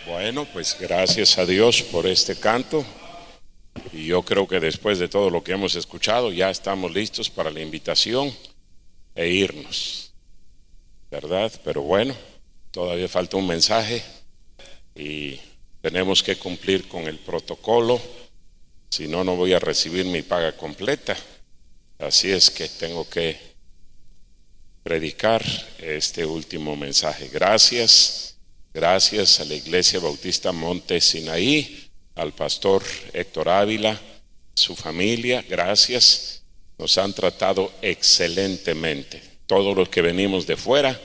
Bueno, pues gracias a Dios por este canto. Y yo creo que después de todo lo que hemos escuchado, ya estamos listos para la invitación e irnos, ¿verdad? Pero bueno, todavía falta un mensaje y tenemos que cumplir con el protocolo. Si no, no voy a recibir mi paga completa. Así es que tengo que predicar este último mensaje. Gracias a la Iglesia Bautista Monte Sinaí, al pastor Héctor Ávila, su familia, gracias. Nos han tratado excelentemente. Todos los que venimos de fuera,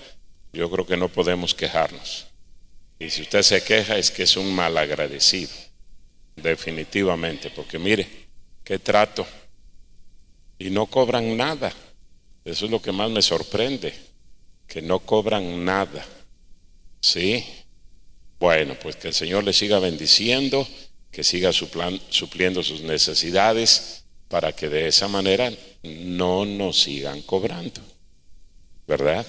yo creo que no podemos quejarnos. Y si usted se queja es que es un malagradecido, definitivamente, porque mire, qué trato. Y no cobran nada. Eso es lo que más me sorprende, que no cobran nada. ¿Sí? Bueno, pues que el Señor le siga bendiciendo, que siga supliendo sus necesidades, para que de esa manera no nos sigan cobrando, ¿verdad?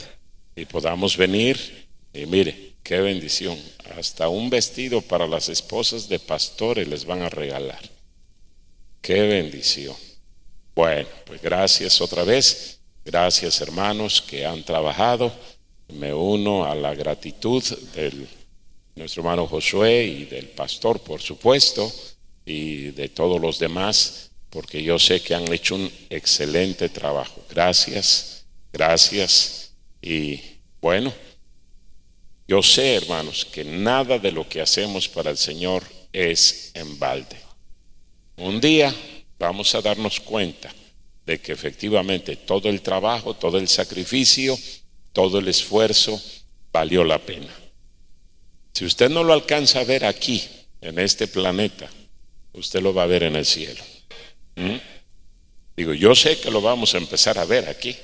Y podamos venir, y mire, qué bendición, hasta un vestido para las esposas de pastores les van a regalar. Qué bendición. Bueno, pues gracias otra vez, gracias hermanos que han trabajado. Me uno a la gratitud de nuestro hermano Josué y del pastor, por supuesto, y de todos los demás, porque yo sé que han hecho un excelente trabajo. Gracias. Y bueno, yo sé, hermanos, que nada de lo que hacemos para el Señor es en balde. Un día vamos a darnos cuenta de que efectivamente todo el trabajo, todo el sacrificio, todo el esfuerzo valió la pena. Si usted no lo alcanza a ver aquí, en este planeta, usted lo va a ver en el cielo. Digo, yo sé que lo vamos a empezar a ver aquí.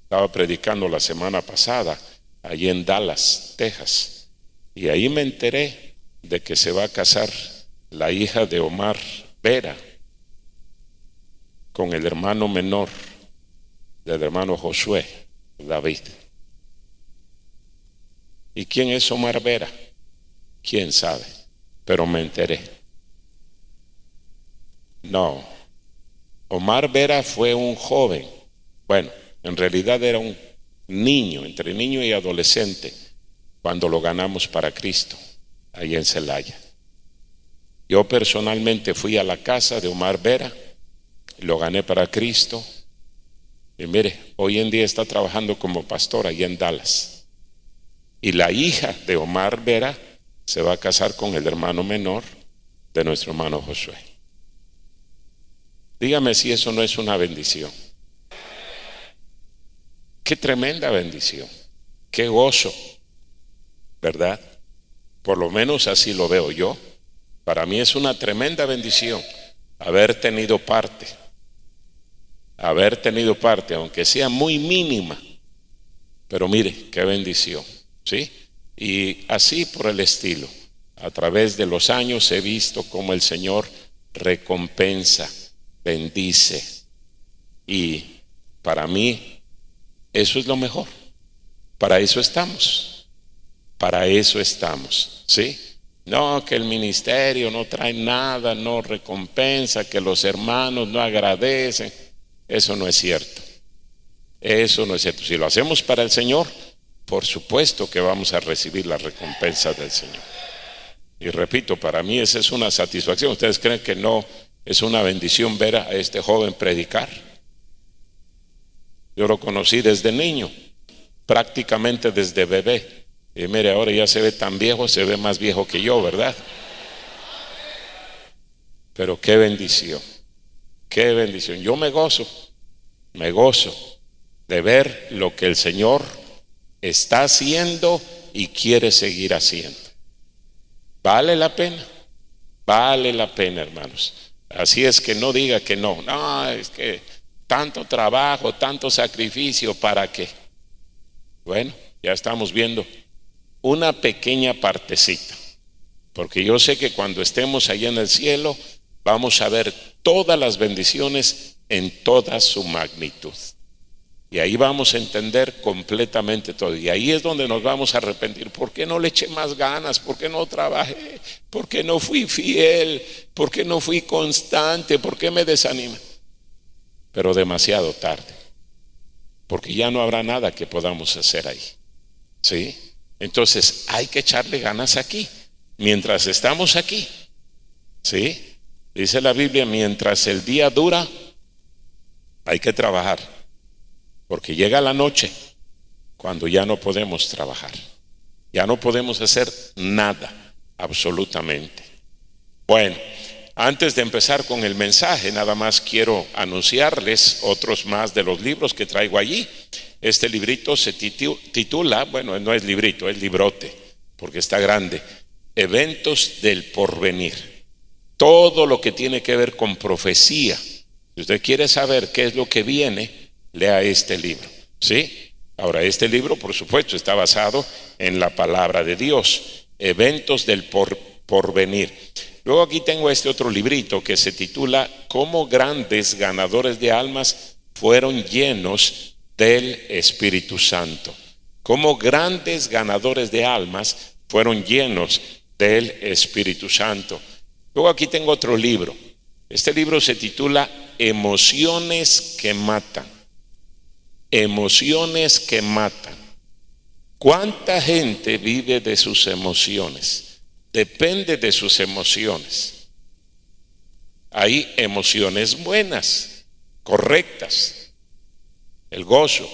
Estaba predicando la semana pasada, allí en Dallas, Texas, y ahí me enteré de que se va a casar la hija de Omar Vera con el hermano menor del hermano Josué, David. ¿Y quién es Omar Vera? ¿Quién sabe? Pero me enteré. No, Omar Vera fue un joven, bueno, en realidad era un niño, entre niño y adolescente, cuando lo ganamos para Cristo, ahí en Celaya. Yo personalmente fui a la casa de Omar Vera, lo gané para Cristo, y mire, hoy en día está trabajando como pastor allá en Dallas. Y la hija de Omar Vera se va a casar con el hermano menor de nuestro hermano Josué. Dígame si eso no es una bendición. Qué tremenda bendición, qué gozo, ¿verdad? Por lo menos así lo veo yo. Para mí es una tremenda bendición haber tenido parte, aunque sea muy mínima, pero mire, qué bendición, ¿sí? Y así por el estilo, a través de los años he visto cómo el Señor recompensa, bendice, y para mí eso es lo mejor. Para eso estamos, ¿sí? No, que el ministerio no trae nada, no recompensa, que los hermanos no agradecen. Eso no es cierto. Si lo hacemos para el Señor, por supuesto que vamos a recibir la recompensa del Señor. Y repito, para mí esa es una satisfacción. ¿Ustedes creen que no es una bendición ver a este joven predicar? Yo lo conocí desde niño, prácticamente desde bebé. Y mire, ahora ya se ve tan viejo, se ve más viejo que yo, ¿verdad? Pero qué bendición, qué bendición. Yo me gozo de ver lo que el Señor está haciendo y quiere seguir haciendo. Vale la pena, hermanos. Así es que no diga que no, es que tanto trabajo, tanto sacrificio, ¿para qué? Bueno, ya estamos viendo una pequeña partecita, porque yo sé que cuando estemos allá en el cielo vamos a ver todas las bendiciones en toda su magnitud. Y ahí vamos a entender completamente todo. Y ahí es donde nos vamos a arrepentir. ¿Por qué no le eché más ganas? ¿Por qué no trabajé? ¿Por qué no fui fiel? ¿Por qué no fui constante? ¿Por qué me desanimé? Pero demasiado tarde. Porque ya no habrá nada que podamos hacer ahí. ¿Sí? Entonces hay que echarle ganas aquí. Mientras estamos aquí. ¿Sí? Dice la Biblia, mientras el día dura, hay que trabajar. Porque llega la noche cuando ya no podemos trabajar. Ya no podemos hacer nada, absolutamente. Bueno, antes de empezar con el mensaje, nada más quiero anunciarles otros más de los libros que traigo allí. Este librito se titula, bueno, no es librito, es librote, porque está grande. Eventos del porvenir. Todo lo que tiene que ver con profecía. Si usted quiere saber qué es lo que viene, lea este libro, ¿sí? Ahora, este libro, por supuesto, está basado en la palabra de Dios, eventos del porvenir. Luego aquí tengo este otro librito que se titula Cómo grandes ganadores de almas fueron llenos del Espíritu Santo. Cómo grandes ganadores de almas fueron llenos del Espíritu Santo. Luego aquí tengo otro libro. Este libro se titula Emociones que matan. Emociones que matan. ¿Cuánta gente vive de sus emociones? Depende de sus emociones. Hay emociones buenas, correctas. El gozo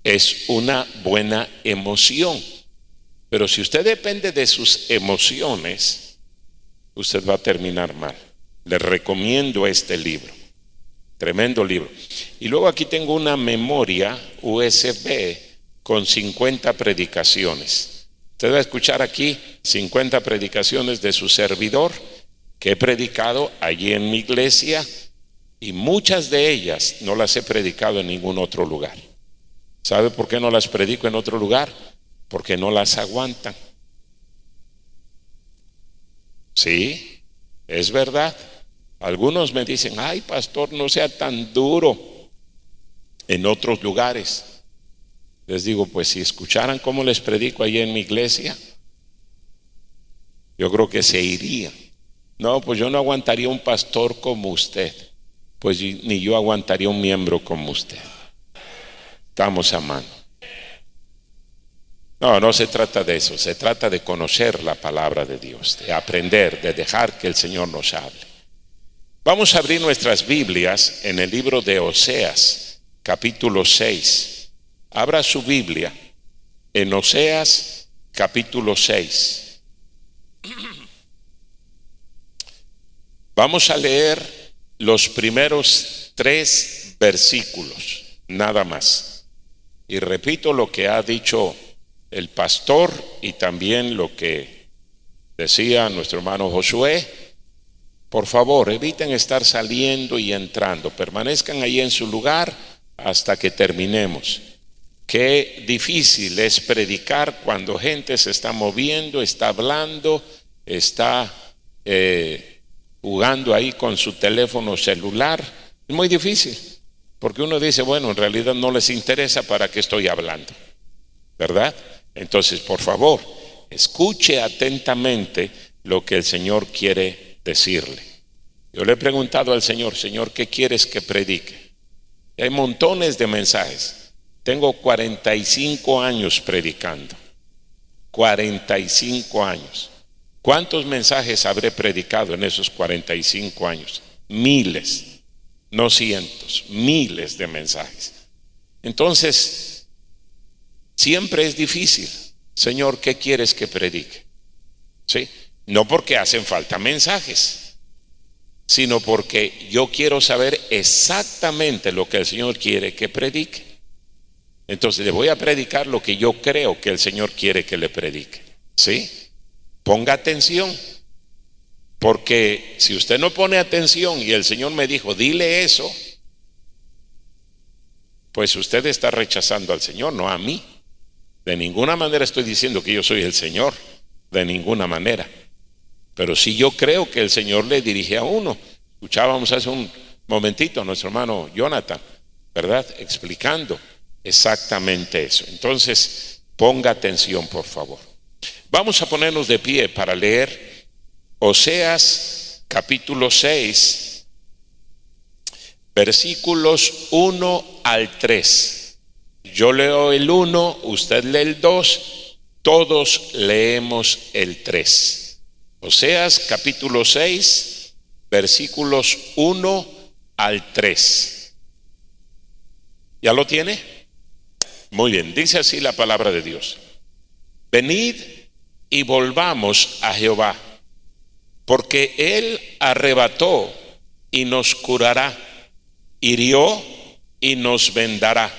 es una buena emoción. Pero si usted depende de sus emociones, usted va a terminar mal. Le recomiendo este libro. Tremendo libro. Y luego aquí tengo una memoria USB con 50 predicaciones. Usted va a escuchar aquí 50 predicaciones de su servidor que he predicado allí en mi iglesia, y muchas de ellas no las he predicado en ningún otro lugar. ¿Sabe por qué no las predico en otro lugar? Porque no las aguantan. Sí, es verdad. Algunos me dicen, ay pastor, no sea tan duro en otros lugares. Les digo, pues si escucharan cómo les predico allí en mi iglesia, yo creo que se irían. No, pues yo no aguantaría un pastor como usted. Pues ni yo aguantaría un miembro como usted. Estamos a mano. No, no se trata de eso. Se trata de conocer la palabra de Dios, de aprender, de dejar que el Señor nos hable. Vamos a abrir nuestras Biblias en el libro de Oseas, capítulo 6. Abra su Biblia en Oseas, capítulo 6. Vamos a leer los primeros 3 versículos, nada más. Y repito lo que ha dicho el pastor y también lo que decía nuestro hermano Josué. Por favor, eviten estar saliendo y entrando. Permanezcan ahí en su lugar hasta que terminemos. Qué difícil es predicar cuando gente se está moviendo, está hablando, está jugando ahí con su teléfono celular. Es muy difícil, porque uno dice, bueno, en realidad no les interesa, ¿para qué estoy hablando? ¿Verdad? Entonces, por favor, escuche atentamente lo que el Señor quiere decirle. Yo le he preguntado al Señor, Señor, ¿qué quieres que predique? Y hay montones de mensajes. Tengo 45 años predicando. 45 años. ¿Cuántos mensajes habré predicado en esos 45 años? Miles, no cientos, miles de mensajes. Entonces, siempre es difícil. Señor, ¿qué quieres que predique? ¿Sí? No porque hacen falta mensajes, sino porque yo quiero saber exactamente lo que el Señor quiere que predique. Entonces le voy a predicar lo que yo creo que el Señor quiere que le predique. ¿Sí? Ponga atención, porque si usted no pone atención y el Señor me dijo, dile eso, pues usted está rechazando al Señor, no a mí. De ninguna manera estoy diciendo que yo soy el Señor, de ninguna manera. Pero sí yo creo que el Señor le dirige a uno. Escuchábamos hace un momentito a nuestro hermano Jonathan. ¿verdad? Explicando exactamente eso. Entonces, ponga atención, por favor. Vamos a ponernos de pie para leer Oseas capítulo 6, versículos 1 al 3. Yo leo el 1, usted lee el 2, todos leemos el 3. Oseas capítulo 6, versículos 1 al 3. ¿Ya lo tiene? Muy bien, dice así la palabra de Dios. Venid y volvamos a Jehová, porque Él arrebató y nos curará, hirió y nos vendará.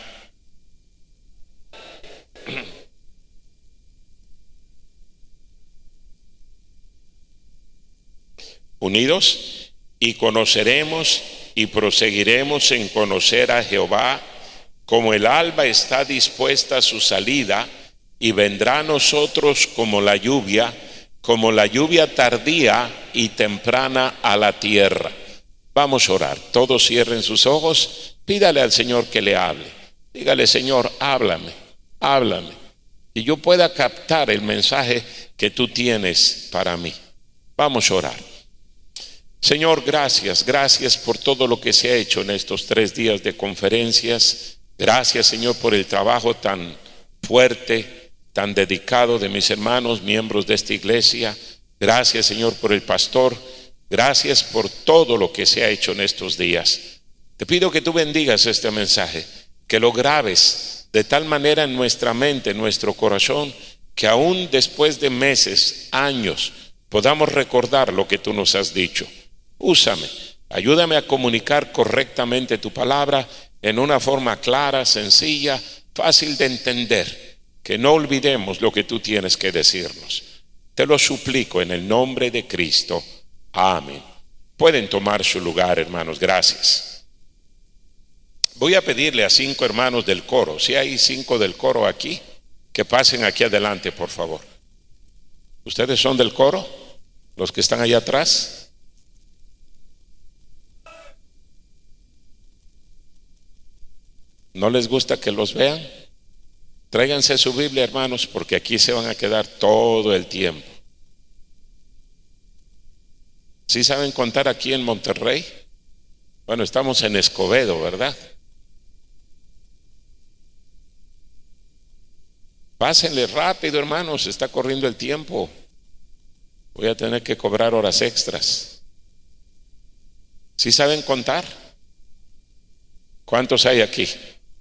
Unidos, y conoceremos y proseguiremos en conocer a Jehová, como el alba está dispuesta a su salida, y vendrá a nosotros como la lluvia tardía y temprana a la tierra. Vamos a orar. Todos cierren sus ojos, pídale al Señor que le hable. Dígale: Señor, háblame, y yo pueda captar el mensaje que tú tienes para mí. Vamos a orar. Señor, gracias por todo lo que se ha hecho en estos 3 días de conferencias. Gracias, Señor, por el trabajo tan fuerte, tan dedicado de mis hermanos, miembros de esta iglesia. Gracias, Señor, por el pastor. Gracias por todo lo que se ha hecho en estos días. Te pido que tú bendigas este mensaje, que lo grabes de tal manera en nuestra mente, en nuestro corazón, que aún después de meses, años, podamos recordar lo que tú nos has dicho. Úsame, ayúdame a comunicar correctamente tu palabra en una forma clara, sencilla, fácil de entender, que no olvidemos lo que tú tienes que decirnos. Te lo suplico en el nombre de Cristo. Amén. Pueden tomar su lugar, hermanos. Gracias. Voy a pedirle a 5 hermanos del coro, si hay 5 del coro aquí, que pasen aquí adelante, por favor. ¿Ustedes son del coro? ¿Los que están allá atrás? ¿No les gusta que los vean? Tráiganse su Biblia, hermanos, porque aquí se van a quedar todo el tiempo. ¿Sí saben contar aquí en Monterrey? Bueno, estamos en Escobedo, ¿verdad? Pásenle rápido, hermanos, está corriendo el tiempo. Voy a tener que cobrar horas extras. ¿Sí saben contar? ¿Cuántos hay aquí?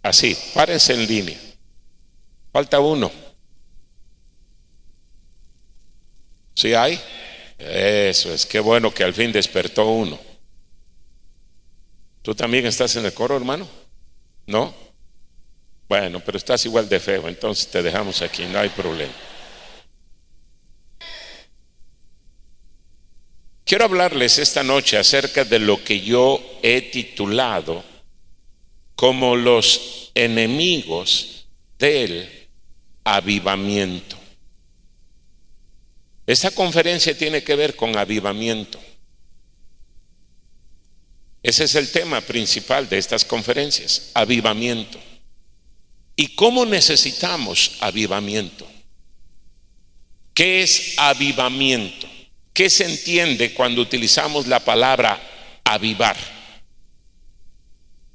Así, párense en línea. Falta uno. ¿Sí hay? Eso es, qué bueno que al fin despertó uno. ¿Tú también estás en el coro, hermano? ¿No? Bueno, pero estás igual de feo, entonces te dejamos aquí, no hay problema. Quiero hablarles esta noche acerca de lo que yo he titulado como los enemigos del avivamiento. Esta conferencia tiene que ver con avivamiento. Ese es el tema principal de estas conferencias, avivamiento. ¿Y cómo necesitamos avivamiento? ¿Qué es avivamiento? ¿Qué se entiende cuando utilizamos la palabra avivar?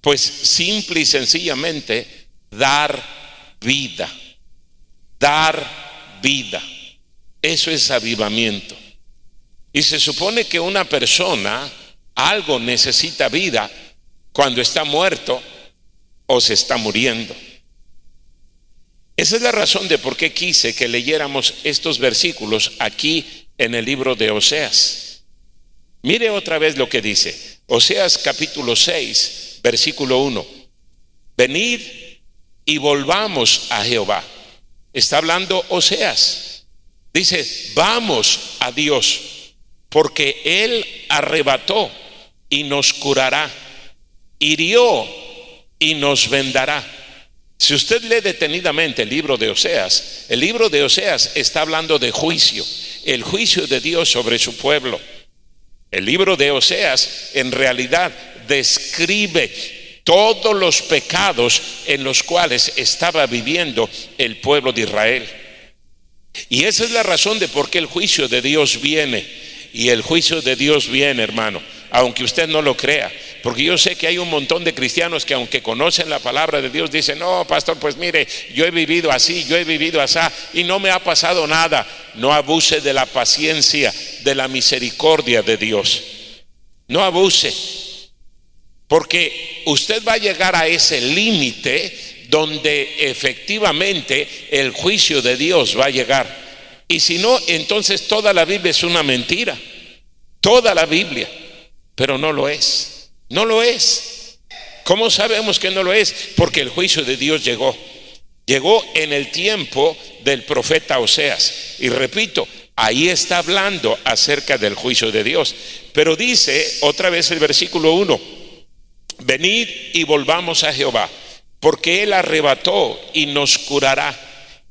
Pues simple y sencillamente dar vida. Dar vida. Eso es avivamiento. Y se supone que una persona, algo necesita vida cuando está muerto o se está muriendo. Esa es la razón de por qué quise que leyéramos estos versículos aquí en el libro de Oseas. Mire otra vez lo que dice. Oseas capítulo 6, versículo 1. Venid y volvamos a Jehová. Está hablando Oseas. Dice, vamos a Dios, porque Él arrebató y nos curará, hirió y nos vendará. Si usted lee detenidamente el libro de Oseas está hablando de juicio, el juicio de Dios sobre su pueblo. El libro de Oseas en realidad describe todos los pecados en los cuales estaba viviendo el pueblo de Israel. Y esa es la razón de por qué el juicio de Dios viene. Y el juicio de Dios viene, hermano, aunque usted no lo crea. Porque yo sé que hay un montón de cristianos que aunque conocen la palabra de Dios dicen: no, pastor, pues mire, yo he vivido así, yo he vivido así y no me ha pasado nada. No abuse de la paciencia, de la misericordia de Dios. No abuse, porque usted va a llegar a ese límite donde efectivamente el juicio de Dios va a llegar. Y si no, entonces toda la Biblia es una mentira, toda la Biblia, pero no lo es. No lo es. ¿Cómo sabemos que no lo es? Porque el juicio de Dios llegó en el tiempo del profeta Oseas. Y repito, ahí está hablando acerca del juicio de Dios. Pero dice otra vez el versículo 1: venid y volvamos a Jehová, porque Él arrebató y nos curará,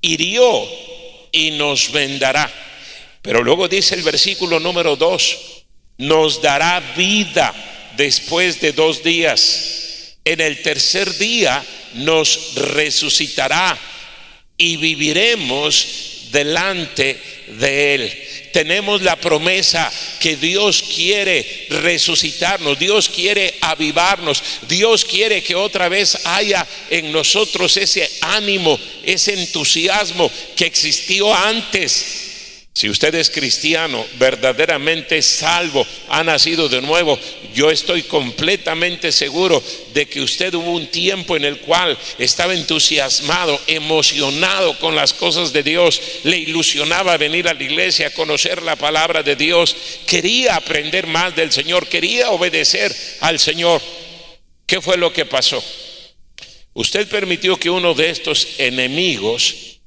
hirió y nos vendará. Pero luego dice el versículo número 2: nos dará vida después de 2 días. En el tercer día nos resucitará y viviremos delante de Él. Tenemos la promesa que Dios quiere resucitarnos, Dios quiere avivarnos, Dios quiere que otra vez haya en nosotros ese ánimo, ese entusiasmo que existió antes. Si usted es cristiano, verdaderamente salvo, ha nacido de nuevo, yo estoy completamente seguro de que usted hubo un tiempo en el cual estaba entusiasmado, emocionado con las cosas de Dios, le ilusionaba venir a la iglesia, conocer la palabra de Dios, quería aprender más del Señor, quería obedecer al Señor. ¿Qué fue lo que pasó? Usted permitió que uno de estos enemigos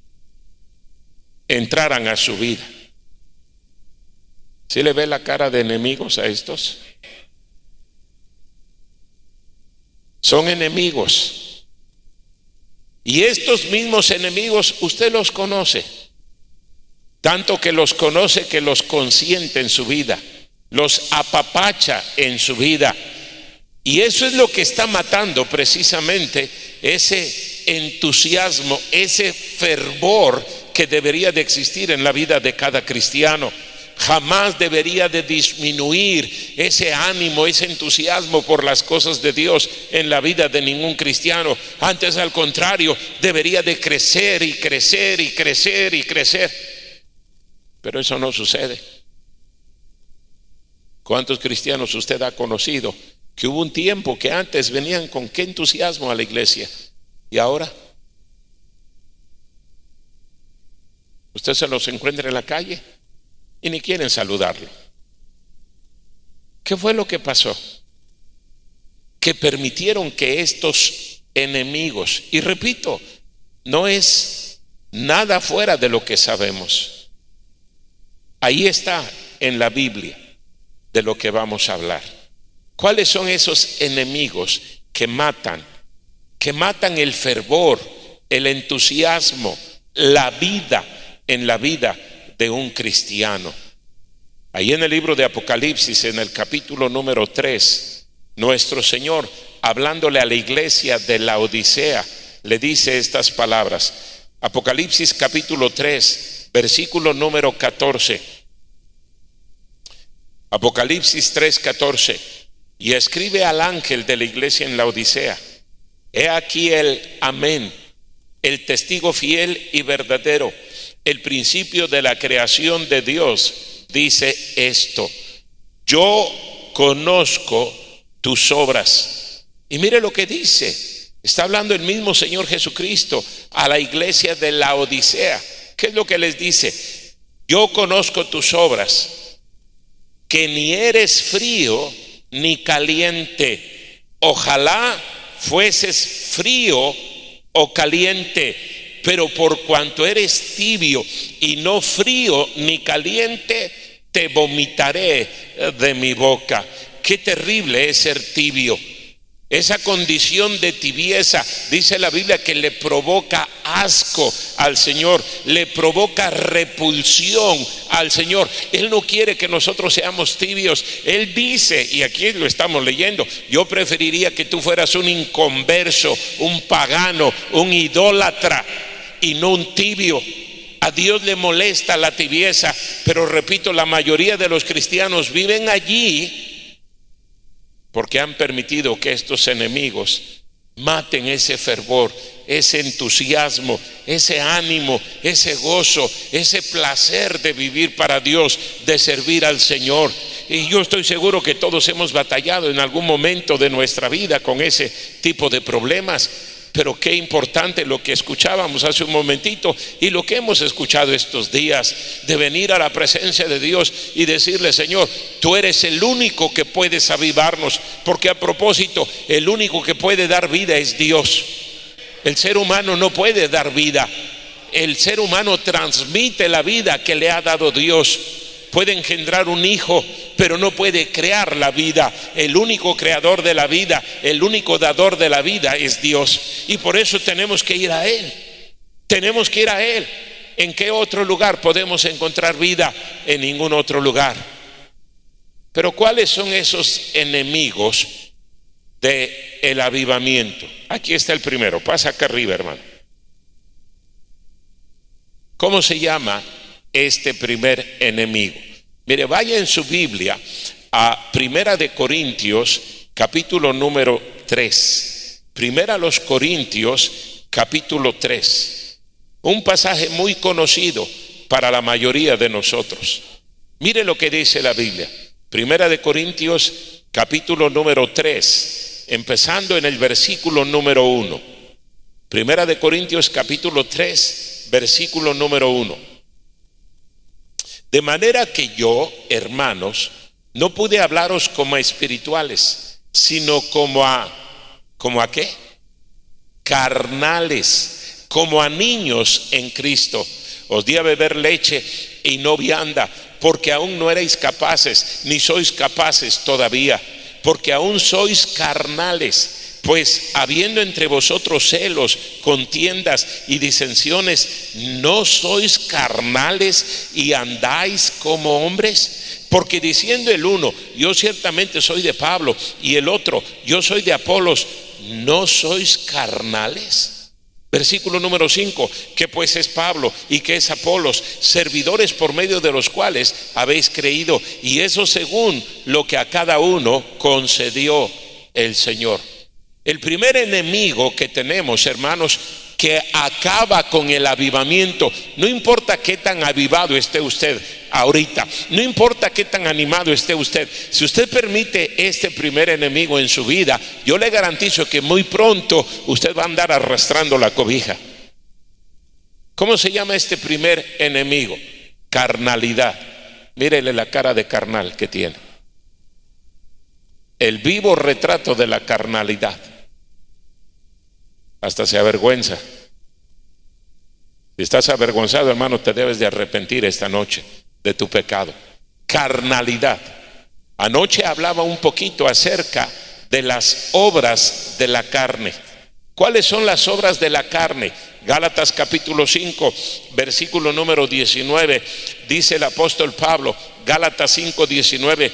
entraran a su vida. ¿Sí le ve la cara de enemigos a estos? Son enemigos. Y estos mismos enemigos usted los conoce. Tanto que los conoce que los consiente en su vida, los apapacha en su vida. Y eso es lo que está matando precisamente ese entusiasmo, ese fervor que debería de existir en la vida de cada cristiano. Jamás debería de disminuir ese ánimo, ese entusiasmo por las cosas de Dios en la vida de ningún cristiano. Antes, al contrario, debería de crecer y crecer y crecer y crecer. Pero eso no sucede. ¿Cuántos cristianos usted ha conocido que hubo un tiempo que antes venían con qué entusiasmo a la iglesia y ahora usted se los encuentra en la calle y ni quieren saludarlo? ¿Qué fue lo que pasó? Que permitieron que estos enemigos, y repito, no es nada fuera de lo que sabemos, ahí está en la Biblia de lo que vamos a hablar. ¿Cuáles son esos enemigos que matan el fervor, el entusiasmo, la vida en la vida de un cristiano? Ahí en el libro de Apocalipsis, en el capítulo número 3, nuestro Señor, hablándole a la iglesia de Laodicea, le dice estas palabras. Apocalipsis capítulo 3, versículo número 14. Apocalipsis 3:14. Y escribe al ángel de la iglesia en Laodicea: he aquí el amén, el testigo fiel y verdadero, el principio de la creación de Dios, dice esto: yo conozco tus obras. Y mire lo que dice. Está hablando el mismo Señor Jesucristo a la iglesia de Laodicea. ¿Qué es lo que les dice? Yo conozco tus obras, que ni eres frío ni caliente. Ojalá fueses frío o caliente, pero por cuanto eres tibio y no frío ni caliente, te vomitaré de mi boca. Qué terrible es ser tibio. Esa condición de tibieza, dice la Biblia, que le provoca asco al Señor, le provoca repulsión al Señor. Él no quiere que nosotros seamos tibios. Él dice, y aquí lo estamos leyendo: yo preferiría que tú fueras un inconverso, un pagano, un idólatra, y no un tibio. A Dios le molesta la tibieza, pero repito, la mayoría de los cristianos viven allí porque han permitido que estos enemigos maten ese fervor, ese entusiasmo, ese ánimo, ese gozo, ese placer de vivir para Dios, de servir al Señor. Y yo estoy seguro que todos hemos batallado en algún momento de nuestra vida con ese tipo de problemas. Pero qué importante lo que escuchábamos hace un momentito y lo que hemos escuchado estos días, de venir a la presencia de Dios y decirle: Señor, tú eres el único que puedes avivarnos, porque a propósito, el único que puede dar vida es Dios. El ser humano no puede dar vida. El ser humano transmite la vida que le ha dado Dios. Puede engendrar un hijo, pero no puede crear la vida. El único creador de la vida, el único dador de la vida es Dios. Y por eso tenemos que ir a Él. Tenemos que ir a Él. ¿En qué otro lugar podemos encontrar vida? En ningún otro lugar. Pero ¿cuáles son esos enemigos del avivamiento? Aquí está el primero. Pasa acá arriba, hermano. ¿Cómo se llama este primer enemigo? Mire, vaya en su Biblia a Primera de Corintios, capítulo número 3. Primera a los Corintios, capítulo 3. Un pasaje muy conocido para la mayoría de nosotros. Mire lo que dice la Biblia. Primera de Corintios, capítulo número 3, empezando en el versículo número 1. Primera de Corintios, capítulo 3, versículo número 1. De manera que yo, hermanos, no pude hablaros como a espirituales, sino como a ¿qué? Carnales, como a niños en Cristo. Os di a beber leche y no vianda, porque aún no erais capaces, ni sois capaces todavía, porque aún sois carnales. Pues habiendo entre vosotros celos, contiendas y disensiones, ¿no sois carnales y andáis como hombres? Porque diciendo el uno: yo ciertamente soy de Pablo, y el otro: yo soy de Apolos, ¿no sois carnales? Versículo número 5: ¿qué pues es Pablo y qué es Apolos? Servidores por medio de los cuales habéis creído, y eso según lo que a cada uno concedió el Señor. El primer enemigo que tenemos, hermanos, que acaba con el avivamiento, no importa qué tan avivado esté usted ahorita, no importa qué tan animado esté usted, si usted permite este primer enemigo en su vida, yo le garantizo que muy pronto usted va a andar arrastrando la cobija. ¿Cómo se llama este primer enemigo? Carnalidad. Mírele la cara de carnal que tiene. El vivo retrato de la carnalidad. Hasta se avergüenza. Si estás avergonzado, hermano, te debes de arrepentir esta noche de tu pecado. Carnalidad. Anoche hablaba un poquito acerca de las obras de la carne. ¿Cuáles son las obras de la carne? Gálatas capítulo 5, versículo número 19, dice el apóstol Pablo, Gálatas 5, 19: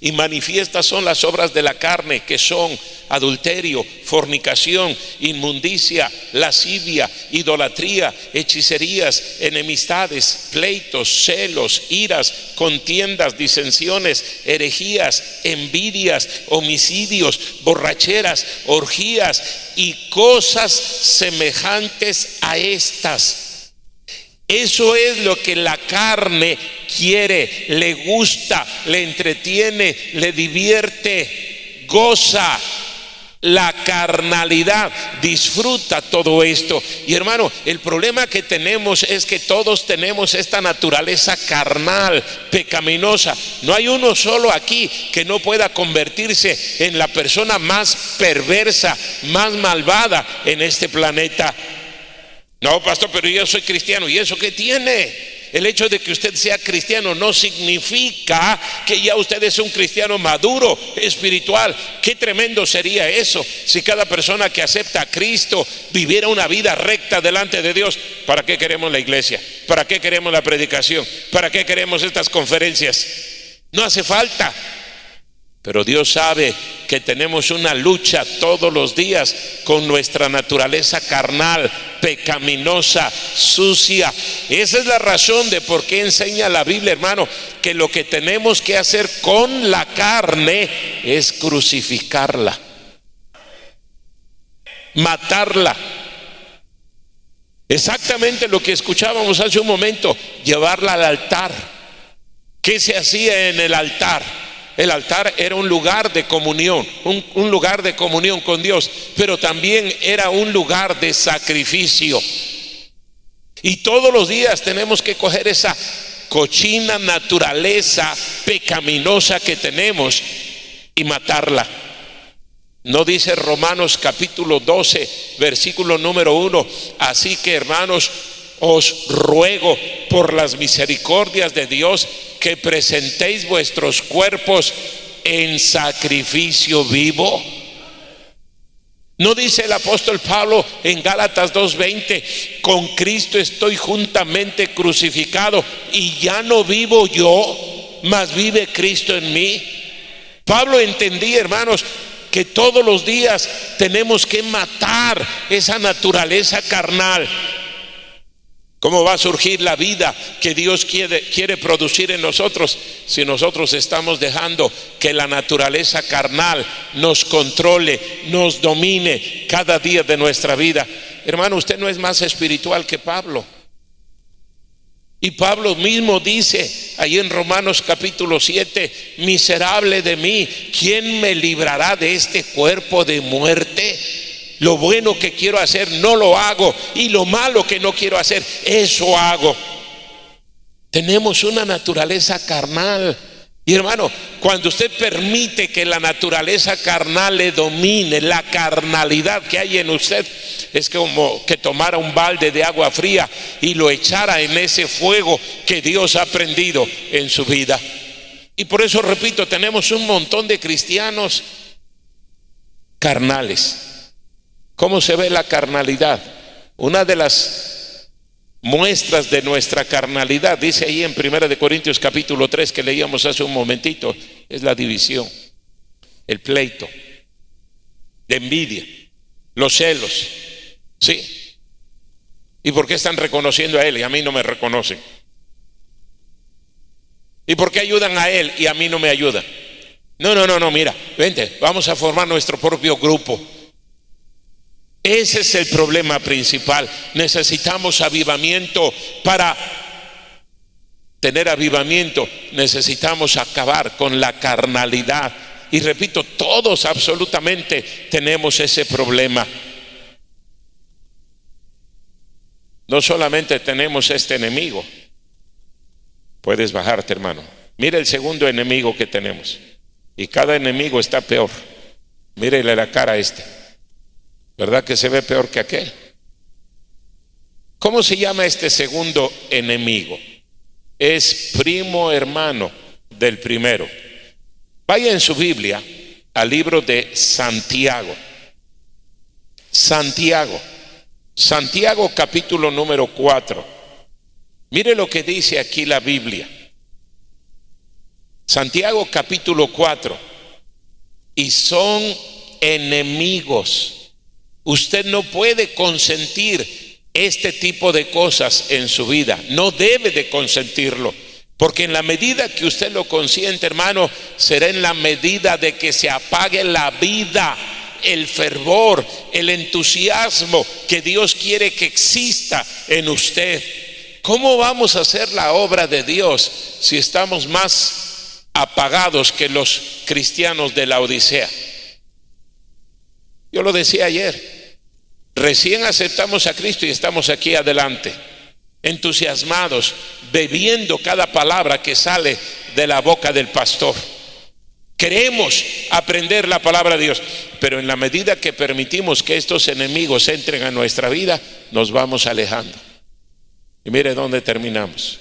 y manifiestas son las obras de la carne, que son adulterio, fornicación, inmundicia, lascivia, idolatría, hechicerías, enemistades, pleitos, celos, iras, contiendas, disensiones, herejías, envidias, homicidios, borracheras, orgías y cosas semejantes a estas. Eso es lo que la carne quiere, le gusta, le entretiene, le divierte, goza. La carnalidad disfruta todo esto. Y hermano, el problema que tenemos es que todos tenemos esta naturaleza carnal, pecaminosa. No hay uno solo aquí que no pueda convertirse en la persona más perversa, más malvada en este planeta. No, pastor, pero yo soy cristiano. ¿Y eso qué tiene? El hecho de que usted sea cristiano no significa que ya usted es un cristiano maduro, espiritual. Qué tremendo sería eso si cada persona que acepta a Cristo viviera una vida recta delante de Dios. ¿Para qué queremos la iglesia? ¿Para qué queremos la predicación? ¿Para qué queremos estas conferencias? No hace falta. Pero Dios sabe que tenemos una lucha todos los días con nuestra naturaleza carnal, pecaminosa, sucia. Esa es la razón de por qué enseña la Biblia, hermano, que lo que tenemos que hacer con la carne es crucificarla, matarla. Exactamente lo que escuchábamos hace un momento, llevarla al altar. ¿Qué se hacía en el altar? El altar era un lugar de comunión, un lugar de comunión con Dios, pero también era un lugar de sacrificio. Y todos los días tenemos que coger esa cochina naturaleza pecaminosa que tenemos y matarla. ¿No dice Romanos capítulo 12, versículo número 1? Así que, hermanos, os ruego por las misericordias de Dios que presentéis vuestros cuerpos en sacrificio vivo. ¿No dice el apóstol Pablo en Gálatas 2:20? Con Cristo estoy juntamente crucificado y ya no vivo yo, mas vive Cristo en mí. Pablo entendía, hermanos, que todos los días tenemos que matar esa naturaleza carnal. ¿Cómo va a surgir la vida que Dios quiere producir en nosotros si nosotros estamos dejando que la naturaleza carnal nos controle, nos domine cada día de nuestra vida? Hermano, usted no es más espiritual que Pablo. Y Pablo mismo dice ahí en Romanos capítulo 7: miserable de mí, ¿quién me librará de este cuerpo de muerte? Lo bueno que quiero hacer no lo hago, y lo malo que no quiero hacer, eso hago. Tenemos una naturaleza carnal. Y hermano, cuando usted permite que la naturaleza carnal le domine, la carnalidad que hay en usted, es como que tomara un balde de agua fría y lo echara en ese fuego que Dios ha prendido en su vida. Y por eso, repito, tenemos un montón de cristianos carnales. ¿Cómo se ve la carnalidad? Una de las muestras de nuestra carnalidad, dice ahí en 1 Corintios capítulo 3 que leíamos hace un momentito, es la división, el pleito, la envidia, los celos. ¿Sí? ¿Y por qué están reconociendo a él y a mí no me reconocen? ¿Y por qué ayudan a él y a mí no me ayudan? No, mira, vente, vamos a formar nuestro propio grupo. Ese es el problema principal. Necesitamos avivamiento. Para tener avivamiento necesitamos acabar con la carnalidad. Y repito, todos absolutamente tenemos ese problema. No solamente tenemos este enemigo. Puedes bajarte, hermano. Mira el segundo enemigo que tenemos. Y cada enemigo está peor. Mírele la cara a este. ¿Verdad que se ve peor que aquel? ¿Cómo se llama este segundo enemigo? Es primo hermano del primero. Vaya en su Biblia al libro de Santiago. Santiago capítulo número 4. Mire lo que dice aquí la Biblia. Santiago capítulo 4. Y son enemigos. Usted no puede consentir este tipo de cosas en su vida. No debe de consentirlo. Porque en la medida que usted lo consiente, hermano, será en la medida de que se apague la vida, el fervor, el entusiasmo que Dios quiere que exista en usted. ¿Cómo vamos a hacer la obra de Dios si estamos más apagados que los cristianos de la Odisea? Yo lo decía ayer, recién aceptamos a Cristo y estamos aquí adelante, entusiasmados, bebiendo cada palabra que sale de la boca del pastor. Queremos aprender la palabra de Dios, pero en la medida que permitimos que estos enemigos entren a nuestra vida, nos vamos alejando. Y mire dónde terminamos.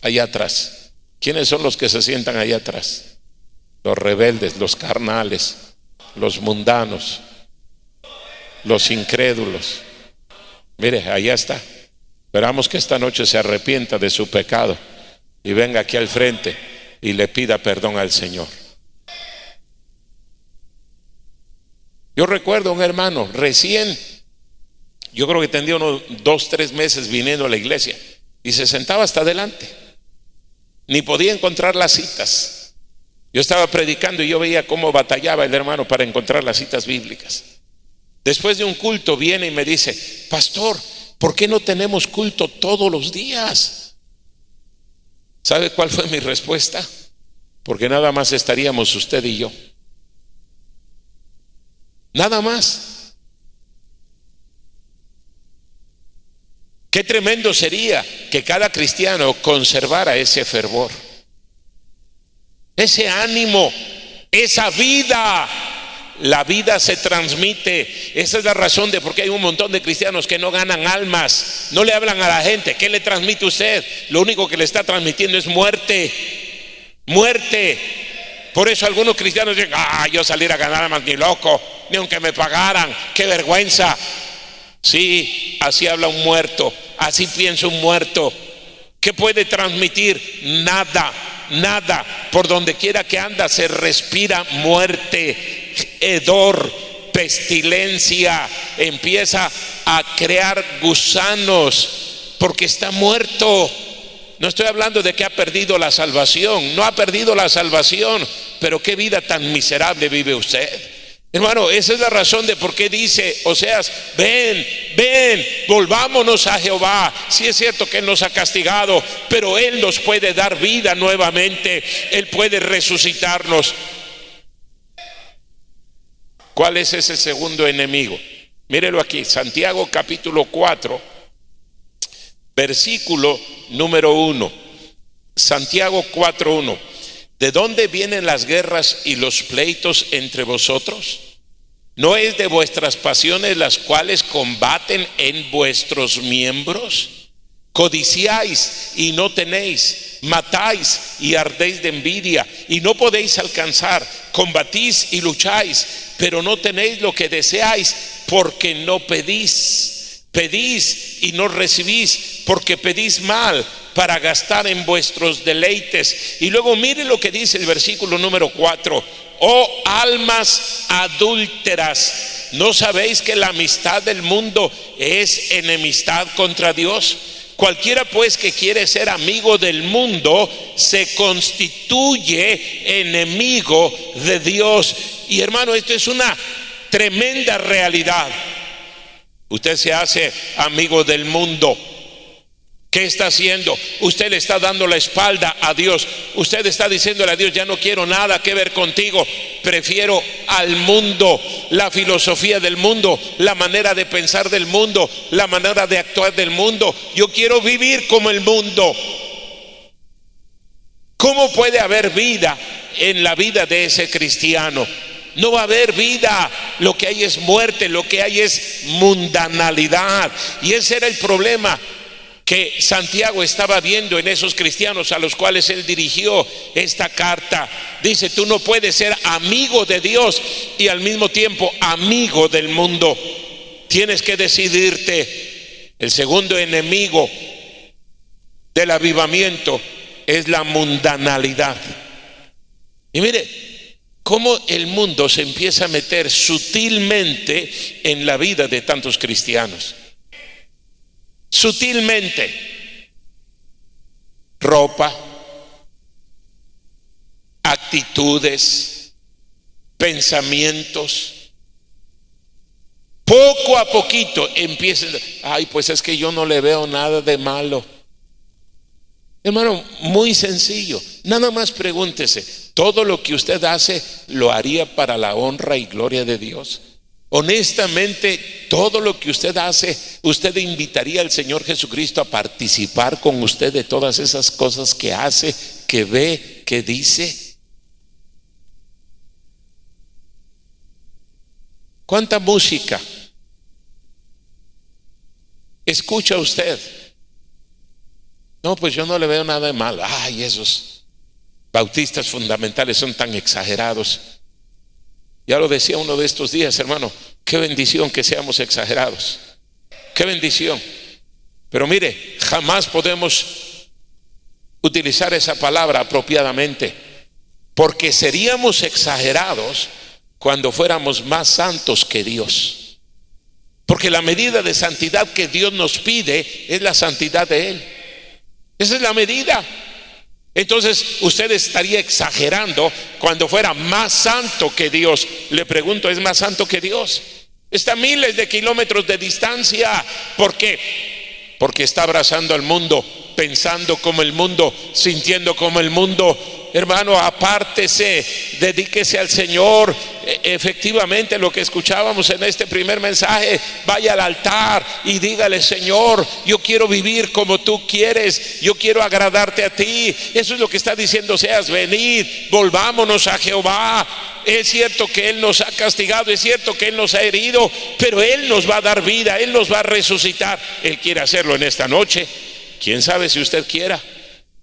allá atrás. ¿Quiénes son los que se sientan allá atrás? Los rebeldes, los carnales, los mundanos, los incrédulos. Mire, allá está. Esperamos que esta noche se arrepienta de su pecado y venga aquí al frente y le pida perdón al Señor. Yo recuerdo un hermano recién, yo creo que tenía unos 2, 3 meses viniendo a la iglesia y se sentaba hasta adelante. Ni podía encontrar las citas. Yo estaba predicando y yo veía cómo batallaba el hermano para encontrar las citas bíblicas. Después de un culto viene y me dice: pastor, ¿por qué no tenemos culto todos los días? ¿Sabe cuál fue mi respuesta? Porque nada más estaríamos usted y yo. Nada más. Qué tremendo sería que cada cristiano conservara ese fervor, ese ánimo, esa vida. La vida se transmite. Esa es la razón de por qué hay un montón de cristianos que no ganan almas, no le hablan a la gente. ¿Qué le transmite usted? Lo único que le está transmitiendo es muerte. Muerte. Por eso algunos cristianos dicen: yo salir a ganar almas ni loco, ni aunque me pagaran, qué vergüenza. Sí, así habla un muerto, así piensa un muerto. ¿Qué puede transmitir? Nada, nada. Por donde quiera que anda se respira muerte, hedor, pestilencia. Empieza a crear gusanos porque está muerto. No estoy hablando de que ha perdido la salvación, no ha perdido la salvación, pero qué vida tan miserable vive usted. Hermano, esa es la razón de por qué dice Oseas: ven, volvámonos a Jehová. Sí es cierto que Él nos ha castigado, pero Él nos puede dar vida nuevamente. Él puede resucitarnos. ¿Cuál es ese segundo enemigo? Mírelo aquí, Santiago capítulo 4, versículo número 1. Santiago 4:1. ¿De dónde vienen las guerras y los pleitos entre vosotros? ¿No es de vuestras pasiones las cuales combaten en vuestros miembros? Codiciáis y no tenéis, matáis y ardéis de envidia y no podéis alcanzar, combatís y lucháis, pero no tenéis lo que deseáis porque no pedís. Pedís y no recibís porque pedís mal para gastar en vuestros deleites. Y luego mire lo que dice el versículo número 4: oh almas adúlteras, ¿no sabéis que la amistad del mundo es enemistad contra Dios? Cualquiera pues que quiere ser amigo del mundo se constituye enemigo de Dios. Y hermano, esto es una tremenda realidad. Usted se hace amigo del mundo. ¿Qué está haciendo? Usted le está dando la espalda a Dios. Usted está diciéndole a Dios: ya no quiero nada que ver contigo, prefiero al mundo, la filosofía del mundo, la manera de pensar del mundo, la manera de actuar del mundo. Yo quiero vivir como el mundo. ¿Cómo puede haber vida en la vida de ese cristiano? No va a haber vida. Lo que hay es muerte, lo que hay es mundanalidad. Y ese era el problema que Santiago estaba viendo en esos cristianos a los cuales él dirigió esta carta. Dice: tú no puedes ser amigo de Dios y al mismo tiempo amigo del mundo. Tienes que decidirte. El segundo enemigo del avivamiento es la mundanalidad. Y mire cómo el mundo se empieza a meter sutilmente en la vida de tantos cristianos. Sutilmente. Ropa, actitudes, pensamientos. Poco a poquito empiezan: pues es que yo no le veo nada de malo. Hermano, muy sencillo. Nada más pregúntese: ¿todo lo que usted hace lo haría para la honra y gloria de Dios? Honestamente, todo lo que usted hace, ¿usted invitaría al Señor Jesucristo a participar con usted de todas esas cosas que hace, que ve, que dice? ¿Cuánta música escucha usted? No, pues yo no le veo nada de malo. Ay, esos bautistas fundamentales son tan exagerados. Ya lo decía uno de estos días, hermano, qué bendición que seamos exagerados. Qué bendición. Pero mire, jamás podemos utilizar esa palabra apropiadamente, porque seríamos exagerados cuando fuéramos más santos que Dios. Porque la medida de santidad que Dios nos pide es la santidad de Él. Esa es la medida. Entonces usted estaría exagerando cuando fuera más santo que Dios. Le pregunto, ¿es más santo que Dios? Está a miles de kilómetros de distancia. ¿Por qué? Porque está abrazando al mundo, pensando como el mundo, sintiendo como el mundo. Hermano, apártese, dedíquese al Señor. Efectivamente, lo que escuchábamos en este primer mensaje, vaya al altar y dígale: Señor, yo quiero vivir como tú quieres, yo quiero agradarte a ti. Eso es lo que está diciendo Oseas: venid, volvámonos a Jehová. Es cierto que Él nos ha castigado, es cierto que Él nos ha herido, pero Él nos va a dar vida, Él nos va a resucitar. Él quiere hacerlo en esta noche. Quién sabe si usted quiera.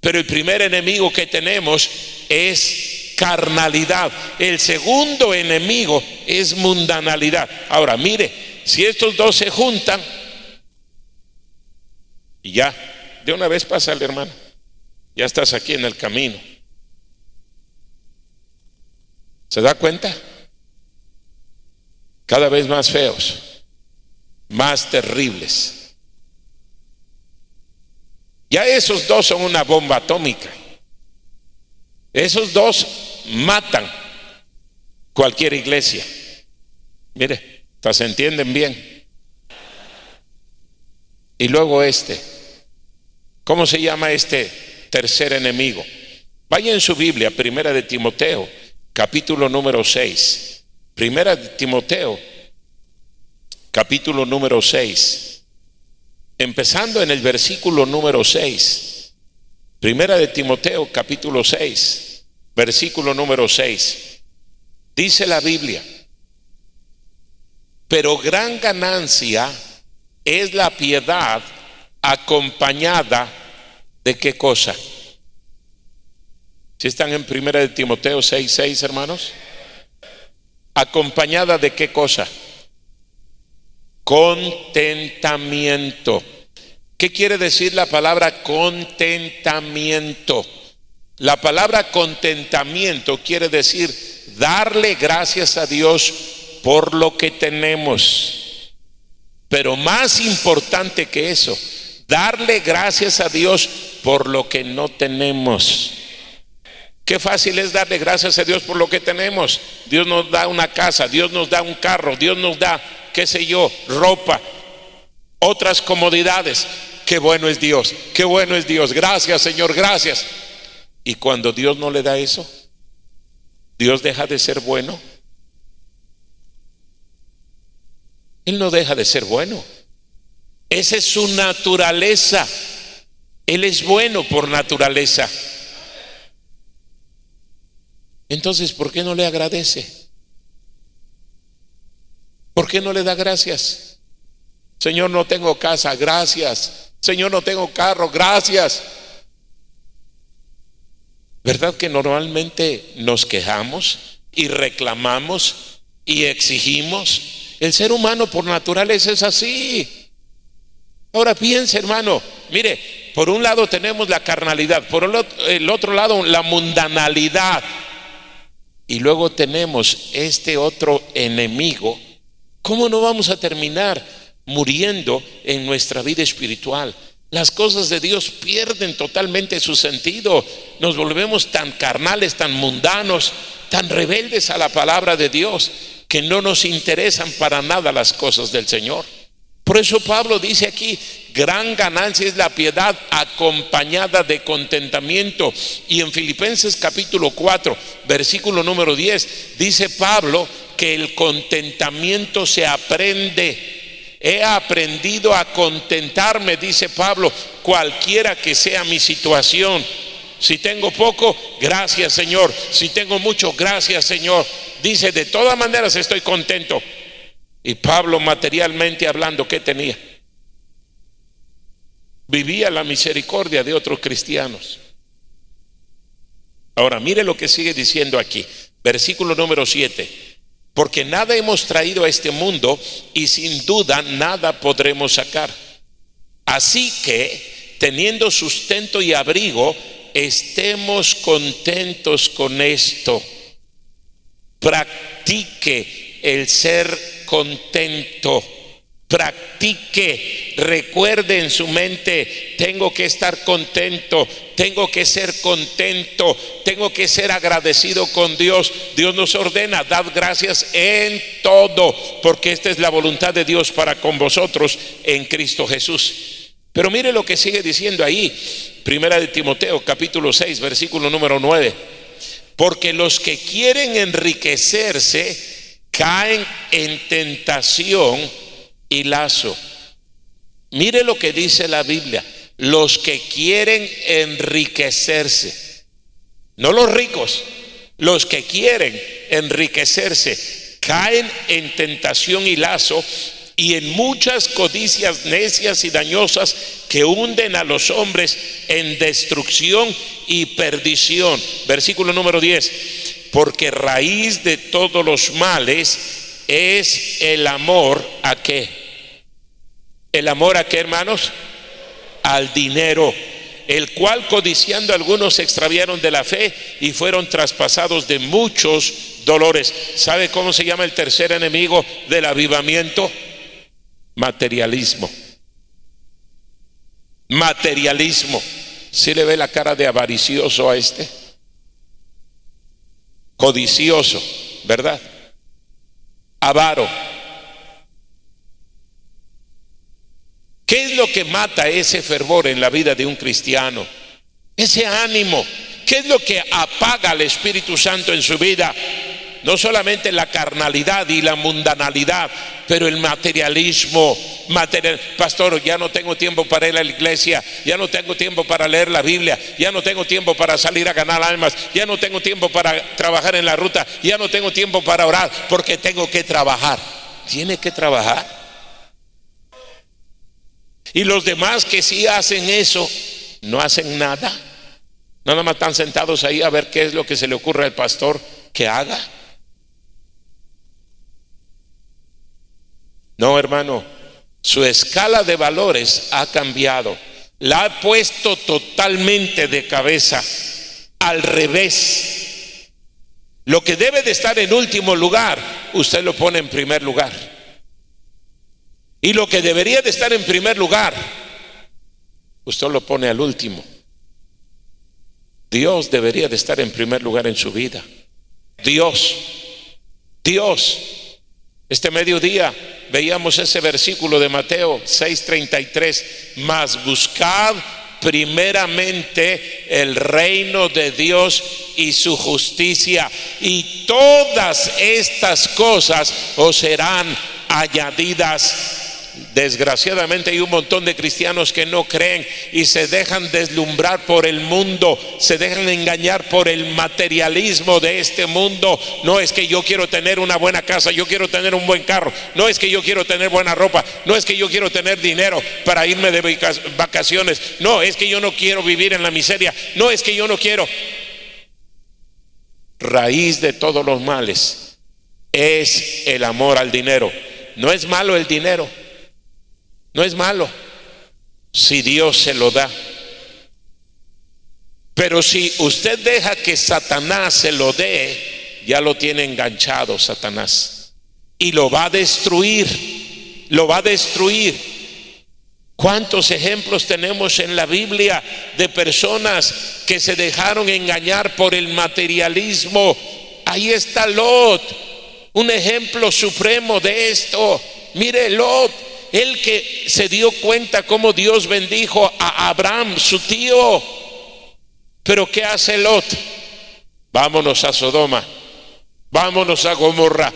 Pero el primer enemigo que tenemos es carnalidad. El segundo enemigo es mundanalidad. Ahora mire, si estos dos se juntan, y ya, de una vez pásale, hermano, ya estás aquí en el camino. ¿Se da cuenta? Cada vez más feos, más terribles. Ya esos dos son una bomba atómica. Esos dos matan cualquier iglesia. Mire, hasta se entienden bien. Y luego ¿cómo se llama este tercer enemigo? Vaya en su Biblia, Primera de Timoteo, capítulo número 6. Primera de Timoteo, capítulo número 6. Empezando en el versículo número 6. Primera de Timoteo, capítulo 6, versículo número 6. Dice la Biblia: pero gran ganancia es la piedad acompañada de ¿qué cosa? ¿Sí están en Primera de Timoteo 6:6, hermanos? ¿Acompañada de qué cosa? Contentamiento. ¿Qué quiere decir la palabra contentamiento? La palabra contentamiento quiere decir darle gracias a Dios por lo que tenemos. Pero más importante que eso, darle gracias a Dios por lo que no tenemos. Qué fácil es darle gracias a Dios por lo que tenemos. Dios nos da una casa, Dios nos da un carro, Dios nos da, qué sé yo, ropa, otras comodidades. Qué bueno es Dios, qué bueno es Dios. Gracias, Señor, gracias. Y cuando Dios no le da eso, Dios deja de ser bueno. Él no deja de ser bueno. Esa es su naturaleza. Él es bueno por naturaleza. Entonces, ¿por qué no le agradece? ¿Por qué no le da gracias? Señor, no tengo casa, gracias. Señor, no tengo carro, gracias. ¿Verdad que normalmente nos quejamos y reclamamos y exigimos? El ser humano por naturaleza es así. Ahora piense, hermano, mire, por un lado tenemos la carnalidad, por el otro lado la mundanalidad, y luego tenemos este otro enemigo. ¿Cómo no vamos a terminar muriendo en nuestra vida espiritual? Las cosas de Dios pierden totalmente su sentido. Nos volvemos tan carnales, tan mundanos, tan rebeldes a la palabra de Dios, que no nos interesan para nada las cosas del Señor. Por eso Pablo dice aquí: gran ganancia es la piedad acompañada de contentamiento. Y en Filipenses capítulo 4, versículo número 10, dice Pablo que el contentamiento se aprende. He aprendido a contentarme, dice Pablo, cualquiera que sea mi situación. Si tengo poco, gracias, Señor. Si tengo mucho, gracias, Señor. Dice, de todas maneras estoy contento. Y Pablo, materialmente hablando, ¿qué tenía? vivía la misericordia de otros cristianos. Ahora, mire lo que sigue diciendo aquí, versículo número 7. Porque nada hemos traído a este mundo y sin duda nada podremos sacar. Así que, teniendo sustento y abrigo, estemos contentos con esto. Practique el ser contento. Practique, recuerde en su mente: tengo que estar contento, tengo que ser contento, tengo que ser agradecido con Dios. Dios nos ordena: dad gracias en todo, porque esta es la voluntad de Dios para con vosotros en Cristo Jesús. Pero mire lo que sigue diciendo ahí, Primera de Timoteo capítulo 6 versículo número 9. Porque los que quieren enriquecerse caen en tentación y lazo. Mire lo que dice la Biblia: los que quieren enriquecerse, no los ricos, los que quieren enriquecerse caen en tentación y lazo, y en muchas codicias necias y dañosas que hunden a los hombres en destrucción y perdición. Versículo número 10. Porque raíz de todos los males es el amor ¿a qué? ¿El amor a qué, hermanos? Al dinero, el cual codiciando algunos se extraviaron de la fe y fueron traspasados de muchos dolores. ¿Sabe cómo se llama el tercer enemigo del avivamiento? Materialismo. Materialismo. ¿Sí le ve la cara de avaricioso a este? Codicioso, ¿verdad? Avaro. ¿Qué es lo que mata ese fervor en la vida de un cristiano? Ese ánimo. ¿Qué es lo que apaga al Espíritu Santo en su vida? No solamente la carnalidad y la mundanalidad, pero el materialismo. Pastor, ya no tengo tiempo para ir a la iglesia, ya no tengo tiempo para leer la Biblia, ya no tengo tiempo para salir a ganar almas, ya no tengo tiempo para trabajar en la ruta, ya no tengo tiempo para orar porque tengo que trabajar. Tiene que trabajar. Y los demás que sí hacen eso, no hacen nada. Nada más están sentados ahí a ver qué es lo que se le ocurre al pastor que haga. No, hermano, su escala de valores ha cambiado. La ha puesto totalmente de cabeza, al revés. Lo que debe de estar en último lugar, usted lo pone en primer lugar. Y lo que debería de estar en primer lugar, usted lo pone al último. Dios debería de estar en primer lugar en su vida. Dios. Este mediodía veíamos ese versículo de Mateo 6:33. Mas buscad primeramente el reino de Dios y su justicia, y todas estas cosas os serán añadidas. Desgraciadamente hay un montón de cristianos que no creen y se dejan deslumbrar por el mundo, se dejan engañar por el materialismo de este mundo. No es que yo quiero tener una buena casa, yo quiero tener un buen carro, no es que yo quiero tener buena ropa, no es que yo quiero tener dinero para irme de vacaciones, no es que yo no quiero vivir en la miseria, no es que yo no quiero. Raíz de todos los males es el amor al dinero. No es malo el dinero, no es malo si Dios se lo da. Pero si usted deja que Satanás se lo dé, ya lo tiene enganchado Satanás y lo va a destruir, lo va a destruir. ¿Cuántos ejemplos tenemos en la Biblia de personas que se dejaron engañar por el materialismo? Ahí está Lot, un ejemplo supremo de esto. Mire, Lot, el que se dio cuenta cómo Dios bendijo a Abraham, su tío. Pero ¿qué hace Lot? Vámonos a Sodoma, vámonos a Gomorra.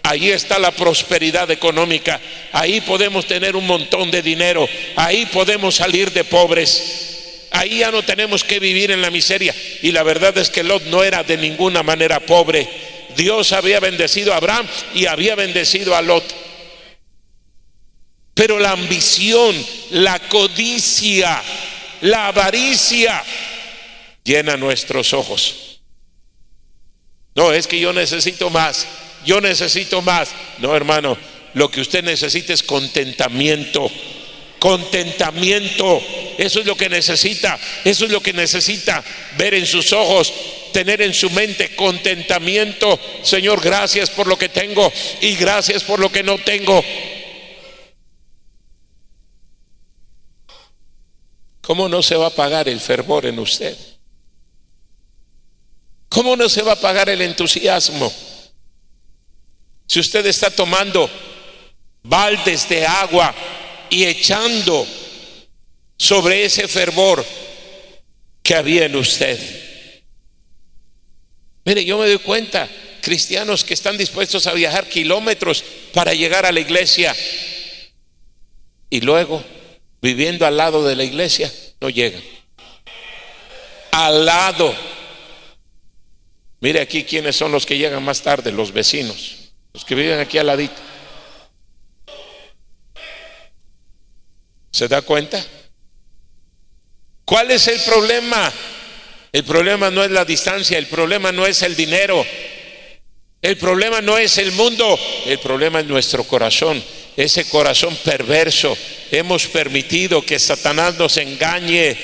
Ahí está la prosperidad económica, ahí podemos tener un montón de dinero, ahí podemos salir de pobres, ahí ya no tenemos que vivir en la miseria. Y la verdad es que Lot no era de ninguna manera pobre. Dios había bendecido a Abraham y había bendecido a Lot. Pero la ambición la codicia, la avaricia llena nuestros ojos. No, es que yo necesito más, yo necesito más. No, hermano, lo que usted necesita es contentamiento. Contentamiento, eso es lo que necesita, eso es lo que necesita ver en sus ojos, tener en su mente contentamiento. Señor, gracias por lo que tengo y gracias por lo que no tengo. ¿Cómo no se va a apagar el fervor en usted? ¿Cómo no se va a apagar el entusiasmo? Si usted está tomando baldes de agua y echando sobre ese fervor que había en usted. Mire, yo me doy cuenta, cristianos que están dispuestos a viajar kilómetros para llegar a la iglesia y luego, viviendo al lado de la iglesia, no llegan. Al lado. Mire aquí quiénes son los que llegan más tarde, los vecinos, los que viven aquí al ladito. ¿Se da cuenta? ¿Cuál es el problema? El problema no es la distancia, el problema no es el dinero, el problema no es el mundo, el problema es nuestro corazón, ese corazón perverso. Hemos permitido que Satanás nos engañe,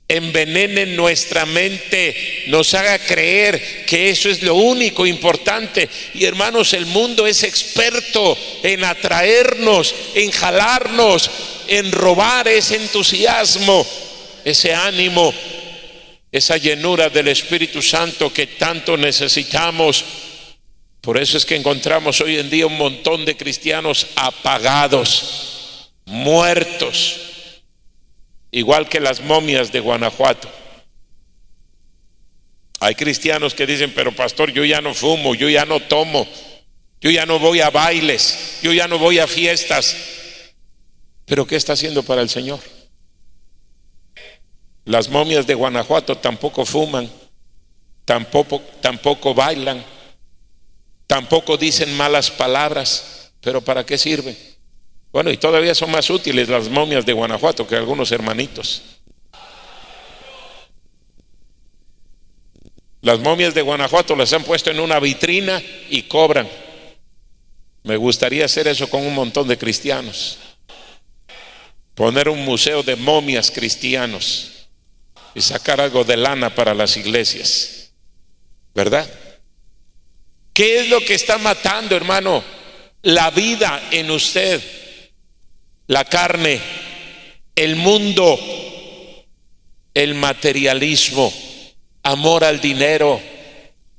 envenene nuestra mente, nos haga creer que eso es lo único importante. Y hermanos, el mundo es experto en atraernos, en jalarnos, en robar ese entusiasmo, ese ánimo, esa llenura del Espíritu Santo que tanto necesitamos. Por eso es que encontramos hoy en día un montón de cristianos apagados, muertos, igual que las momias de Guanajuato. Hay cristianos que dicen: pero pastor, yo ya no fumo, yo ya no tomo, yo ya no voy a bailes, yo ya no voy a fiestas. ¿Pero qué está haciendo para el Señor? Las momias de Guanajuato tampoco fuman, tampoco bailan, tampoco dicen malas palabras. ¿Pero para qué sirven? Bueno, y todavía son más útiles las momias de Guanajuato que algunos hermanitos. Las momias de Guanajuato las han puesto en una vitrina y cobran. Me gustaría hacer eso con un montón de cristianos. Poner un museo de momias cristianos y sacar algo de lana para las iglesias, ¿verdad? ¿Qué es lo que está matando, hermano? La vida en usted, la carne, el mundo, el materialismo, amor al dinero.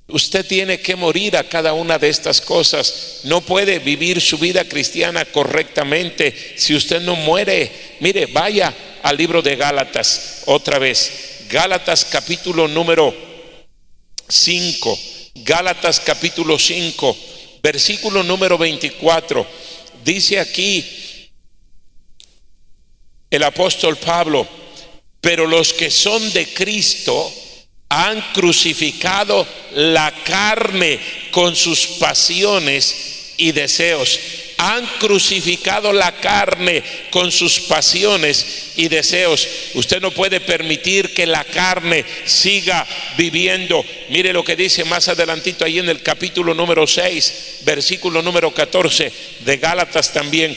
Usted tiene que morir a cada una de estas cosas. No puede vivir su vida cristiana correctamente si usted no muere. Mire, vaya al libro de Gálatas otra vez. Gálatas capítulo número 5. Gálatas capítulo 5, versículo número 24. Dice aquí el apóstol Pablo: pero los que son de Cristo han crucificado la carne con sus pasiones y deseos. Han crucificado la carne con sus pasiones y deseos. Usted no puede permitir que la carne siga viviendo. Mire lo que dice más adelantito ahí en el capítulo número 6, versículo número 14 de Gálatas también: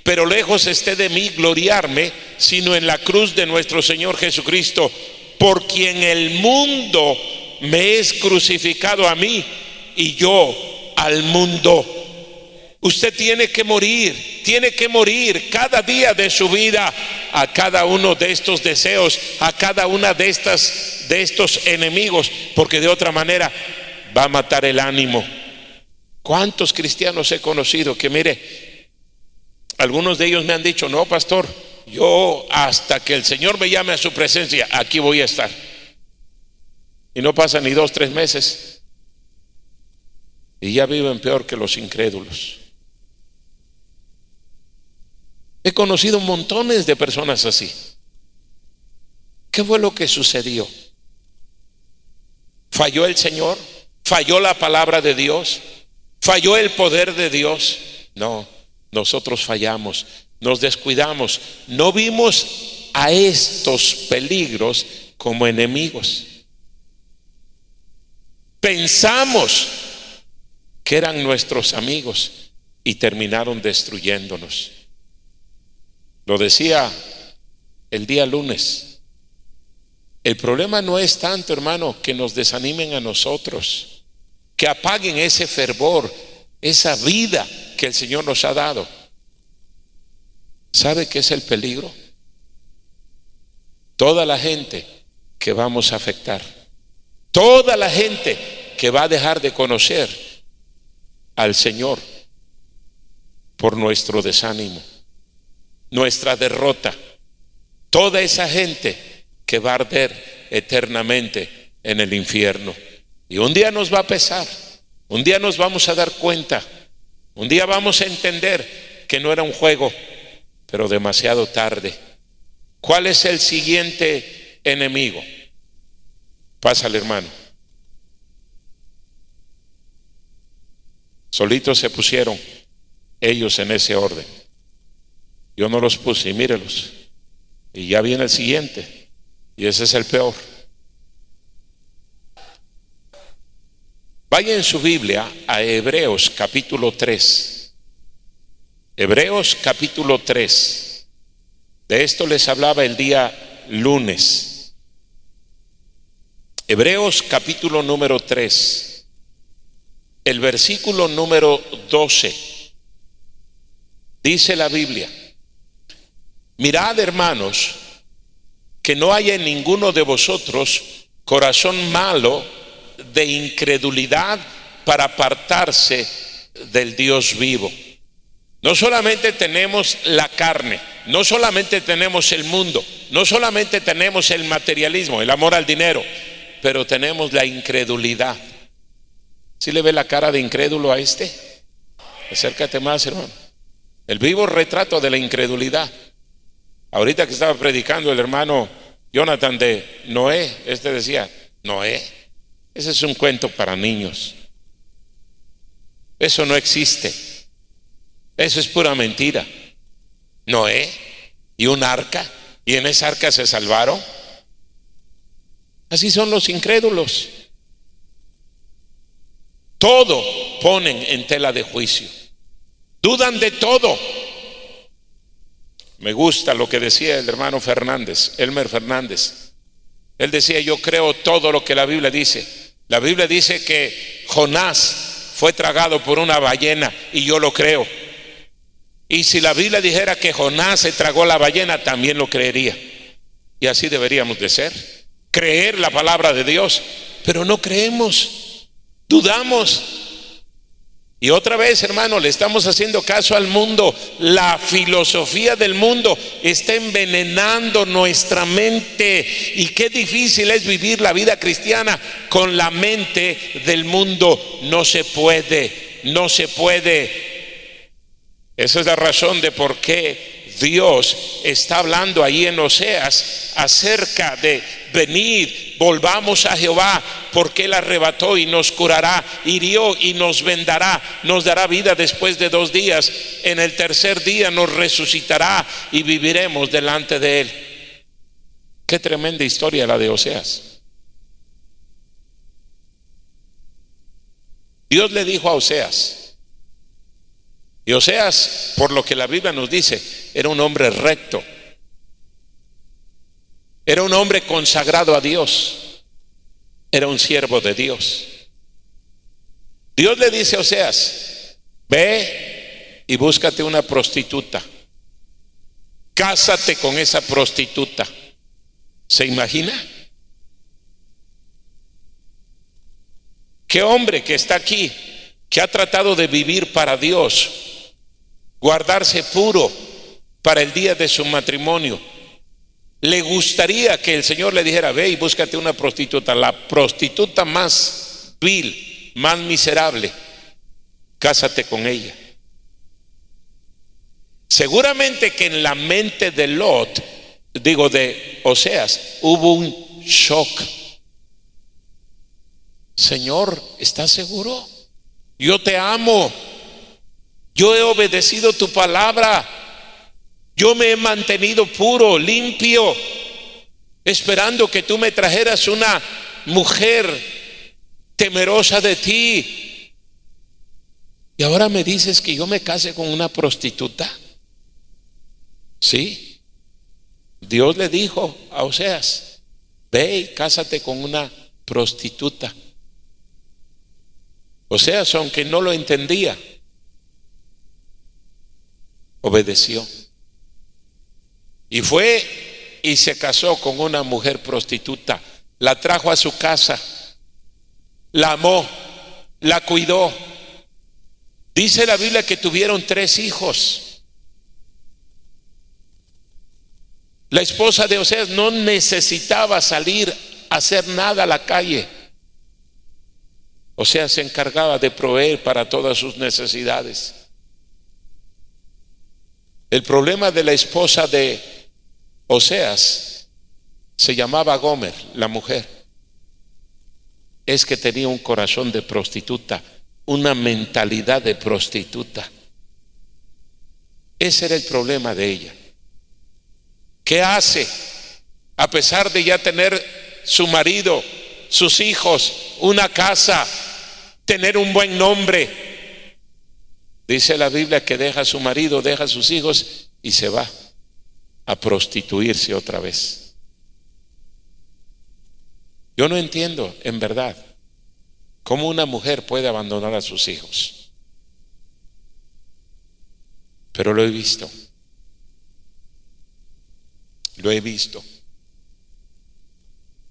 pero lejos esté de mí gloriarme, sino en la cruz de nuestro Señor Jesucristo, por quien el mundo me es crucificado a mí y yo al mundo. Usted tiene que morir cada día de su vida a cada uno de estos deseos, a cada una de estos enemigos, porque de otra manera va a matar el ánimo. ¿Cuántos cristianos he conocido que, mire, algunos de ellos me han dicho: no, pastor, yo hasta que el Señor me llame a su presencia, aquí voy a estar? Y no pasan ni 2, 3 meses y ya viven peor que los incrédulos. He conocido montones de personas así. ¿Qué fue lo que sucedió? ¿Falló el Señor? ¿Falló la palabra de Dios? ¿Falló el poder de Dios? No, nosotros fallamos. nos descuidamos, no vimos a estos peligros como enemigos. Pensamos que eran nuestros amigos y terminaron destruyéndonos. Lo decía el día lunes. El problema no es tanto, hermano, que nos desanimen a nosotros, que apaguen ese fervor, esa vida que el Señor nos ha dado. ¿Sabe qué es el peligro? Toda la gente que vamos a afectar, toda la gente que va a dejar de conocer al Señor por nuestro desánimo, nuestra derrota, toda esa gente que va a arder eternamente en el infierno. Y un día nos va a pesar, un día nos vamos a dar cuenta, un día vamos a entender que no era un juego, pero demasiado tarde. ¿Cuál es el siguiente enemigo? Pásale, hermano. Solitos se pusieron ellos en ese orden. Yo no los puse, y mírelos. Y ya viene el siguiente, y ese es el peor. Vaya en su Biblia a Hebreos capítulo 3. Hebreos capítulo 3. De esto les hablaba el día lunes. Hebreos capítulo número 3. El versículo número 12. Dice la Biblia: mirad, hermanos, que no haya en ninguno de vosotros corazón malo de incredulidad para apartarse del Dios vivo. No solamente tenemos la carne, no solamente tenemos el mundo, no solamente tenemos el materialismo, el amor al dinero, pero tenemos la incredulidad. ¿Sí le ve la cara de incrédulo a este? Acércate más, hermano. El vivo retrato de la incredulidad. Ahorita que estaba predicando el hermano Jonathan de Noé, este decía: Noé, ese es un cuento para niños. Eso no existe. Eso es pura mentira. Noé y un arca, y en esa arca se salvaron. Así son los incrédulos. Todo ponen en tela de juicio. Dudan de todo. Me gusta lo que decía el hermano Fernández, Elmer Fernández. Él decía: yo creo todo lo que la Biblia dice. La Biblia dice que Jonás fue tragado por una ballena, y yo lo creo. Y si la Biblia dijera que Jonás se tragó la ballena, también lo creería. Y así deberíamos de ser. Creer la palabra de Dios. Pero no creemos, dudamos. Y otra vez, hermano, le estamos haciendo caso al mundo. La filosofía del mundo está envenenando nuestra mente. Y qué difícil es vivir la vida cristiana con la mente del mundo. No se puede, no se puede. Esa es la razón de por qué Dios está hablando ahí en Oseas acerca de: venid, volvamos a Jehová, porque Él arrebató y nos curará, hirió y nos vendará, nos dará vida después de 2 días, en el tercer día nos resucitará y viviremos delante de Él. Qué tremenda historia la de Oseas. Dios le dijo a Oseas, y Oseas, por lo que la Biblia nos dice, era un hombre recto, era un hombre consagrado a Dios, era un siervo de Dios. Dios le dice a Oseas: ve y búscate una prostituta, cásate con esa prostituta. ¿Se imagina? ¿Qué hombre que está aquí, que ha tratado de vivir para Dios, guardarse puro para el día de su matrimonio, le gustaría que el Señor le dijera: ve y búscate una prostituta, la prostituta más vil, más miserable, cásate con ella? Seguramente que en la mente de Lot, de Oseas, hubo un shock. Señor, ¿estás seguro? Yo te amo, yo he obedecido tu palabra, Yo me he mantenido puro, limpio, esperando que tú me trajeras una mujer temerosa de ti. Y ahora me dices que yo me case con una prostituta. Sí. Dios le dijo a Oseas: ve y cásate con una prostituta. Oseas, aunque no lo entendía, obedeció. Y fue y se casó con una mujer prostituta. La trajo a su casa, la amó, la cuidó. Dice la Biblia que tuvieron 3 hijos. La esposa de Oseas no necesitaba salir a hacer nada a la calle. Oseas se encargaba de proveer para todas sus necesidades. El problema de la esposa de Oseas se llamaba Gomer, la mujer. Es que tenía un corazón de prostituta, una mentalidad de prostituta. Ese era el problema de ella. ¿Qué hace? A pesar de ya tener su marido, sus hijos, una casa, tener un buen nombre, dice la Biblia que deja a su marido, deja a sus hijos y se va a prostituirse otra vez. Yo no entiendo, en verdad, cómo una mujer puede abandonar a sus hijos. Pero lo he visto. Lo he visto.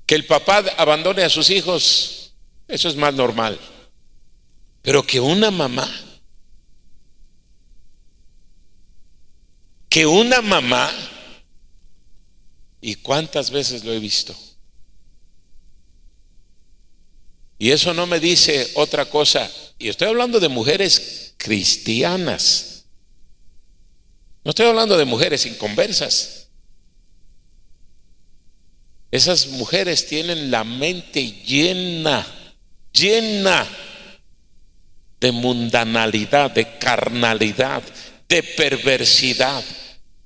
Que el papá abandone a sus hijos, eso es más normal. Pero que una mamá, ¿y cuántas veces lo he visto? Y eso no me dice otra cosa. Y estoy hablando de mujeres cristianas. No estoy hablando de mujeres inconversas. Esas mujeres tienen la mente llena de mundanalidad, de carnalidad, de perversidad.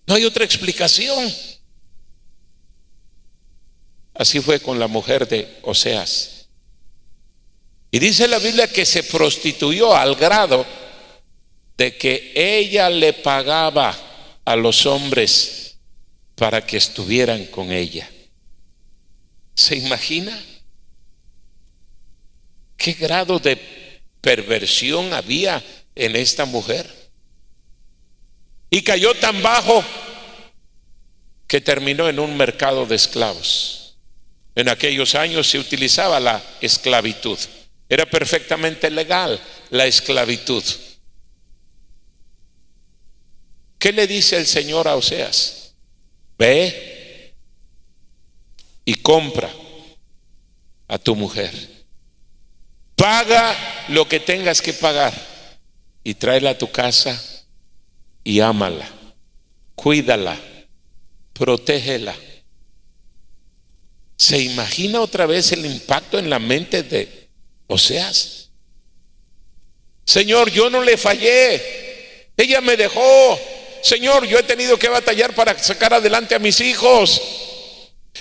No hay otra explicación. Así fue con la mujer de Oseas. Y dice la Biblia que se prostituyó al grado de que ella le pagaba a los hombres para que estuvieran con ella. ¿Se imagina qué grado de perversión había en esta mujer? Y cayó tan bajo que terminó en un mercado de esclavos. En aquellos años se utilizaba la esclavitud. Era perfectamente legal la esclavitud. ¿Qué le dice el Señor a Oseas? Ve y compra a tu mujer. Paga lo que tengas que pagar y tráela a tu casa y ámala, cuídala, protégela. ¿Se imagina otra vez el impacto en la mente de Oseas? Señor, yo no le fallé, ella me dejó. Señor, yo he tenido que batallar para sacar adelante a mis hijos.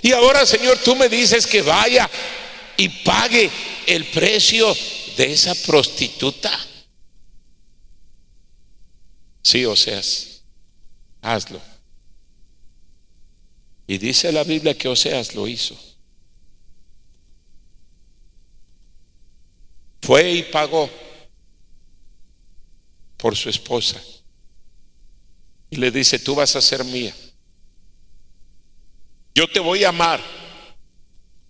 Y ahora, Señor, tú me dices que vaya y pague el precio de esa prostituta. Sí, Oseas, hazlo. Y dice la Biblia que Oseas lo hizo. Fue y pagó por su esposa. Y le dice: tú vas a ser mía. Yo te voy a amar.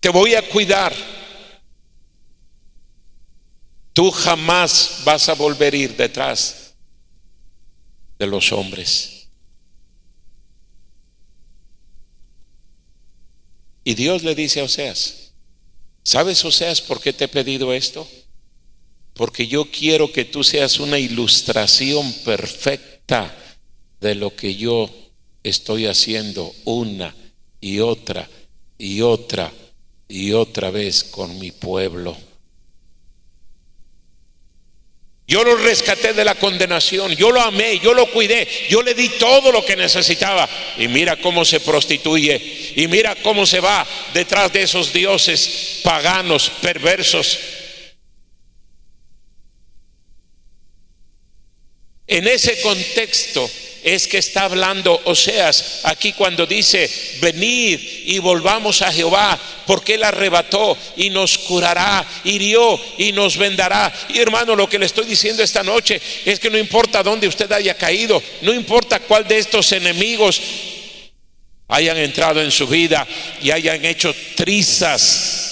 Te voy a cuidar. Tú jamás vas a volver a ir detrás de los hombres. Y Dios le dice a Oseas: ¿sabes, Oseas, por qué te he pedido esto? Porque yo quiero que tú seas una ilustración perfecta de lo que yo estoy haciendo una y otra y otra y otra vez con mi pueblo. Yo lo rescaté de la condenación, yo lo amé, yo lo cuidé, yo le di todo lo que necesitaba. Y mira cómo se prostituye, y mira cómo se va detrás de esos dioses paganos, perversos. En ese contexto es que está hablando Oseas aquí cuando dice: venid y volvamos a Jehová, porque Él arrebató y nos curará, hirió y nos vendará. Y hermano, lo que le estoy diciendo esta noche es que no importa dónde usted haya caído, no importa cuál de estos enemigos hayan entrado en su vida y hayan hecho trizas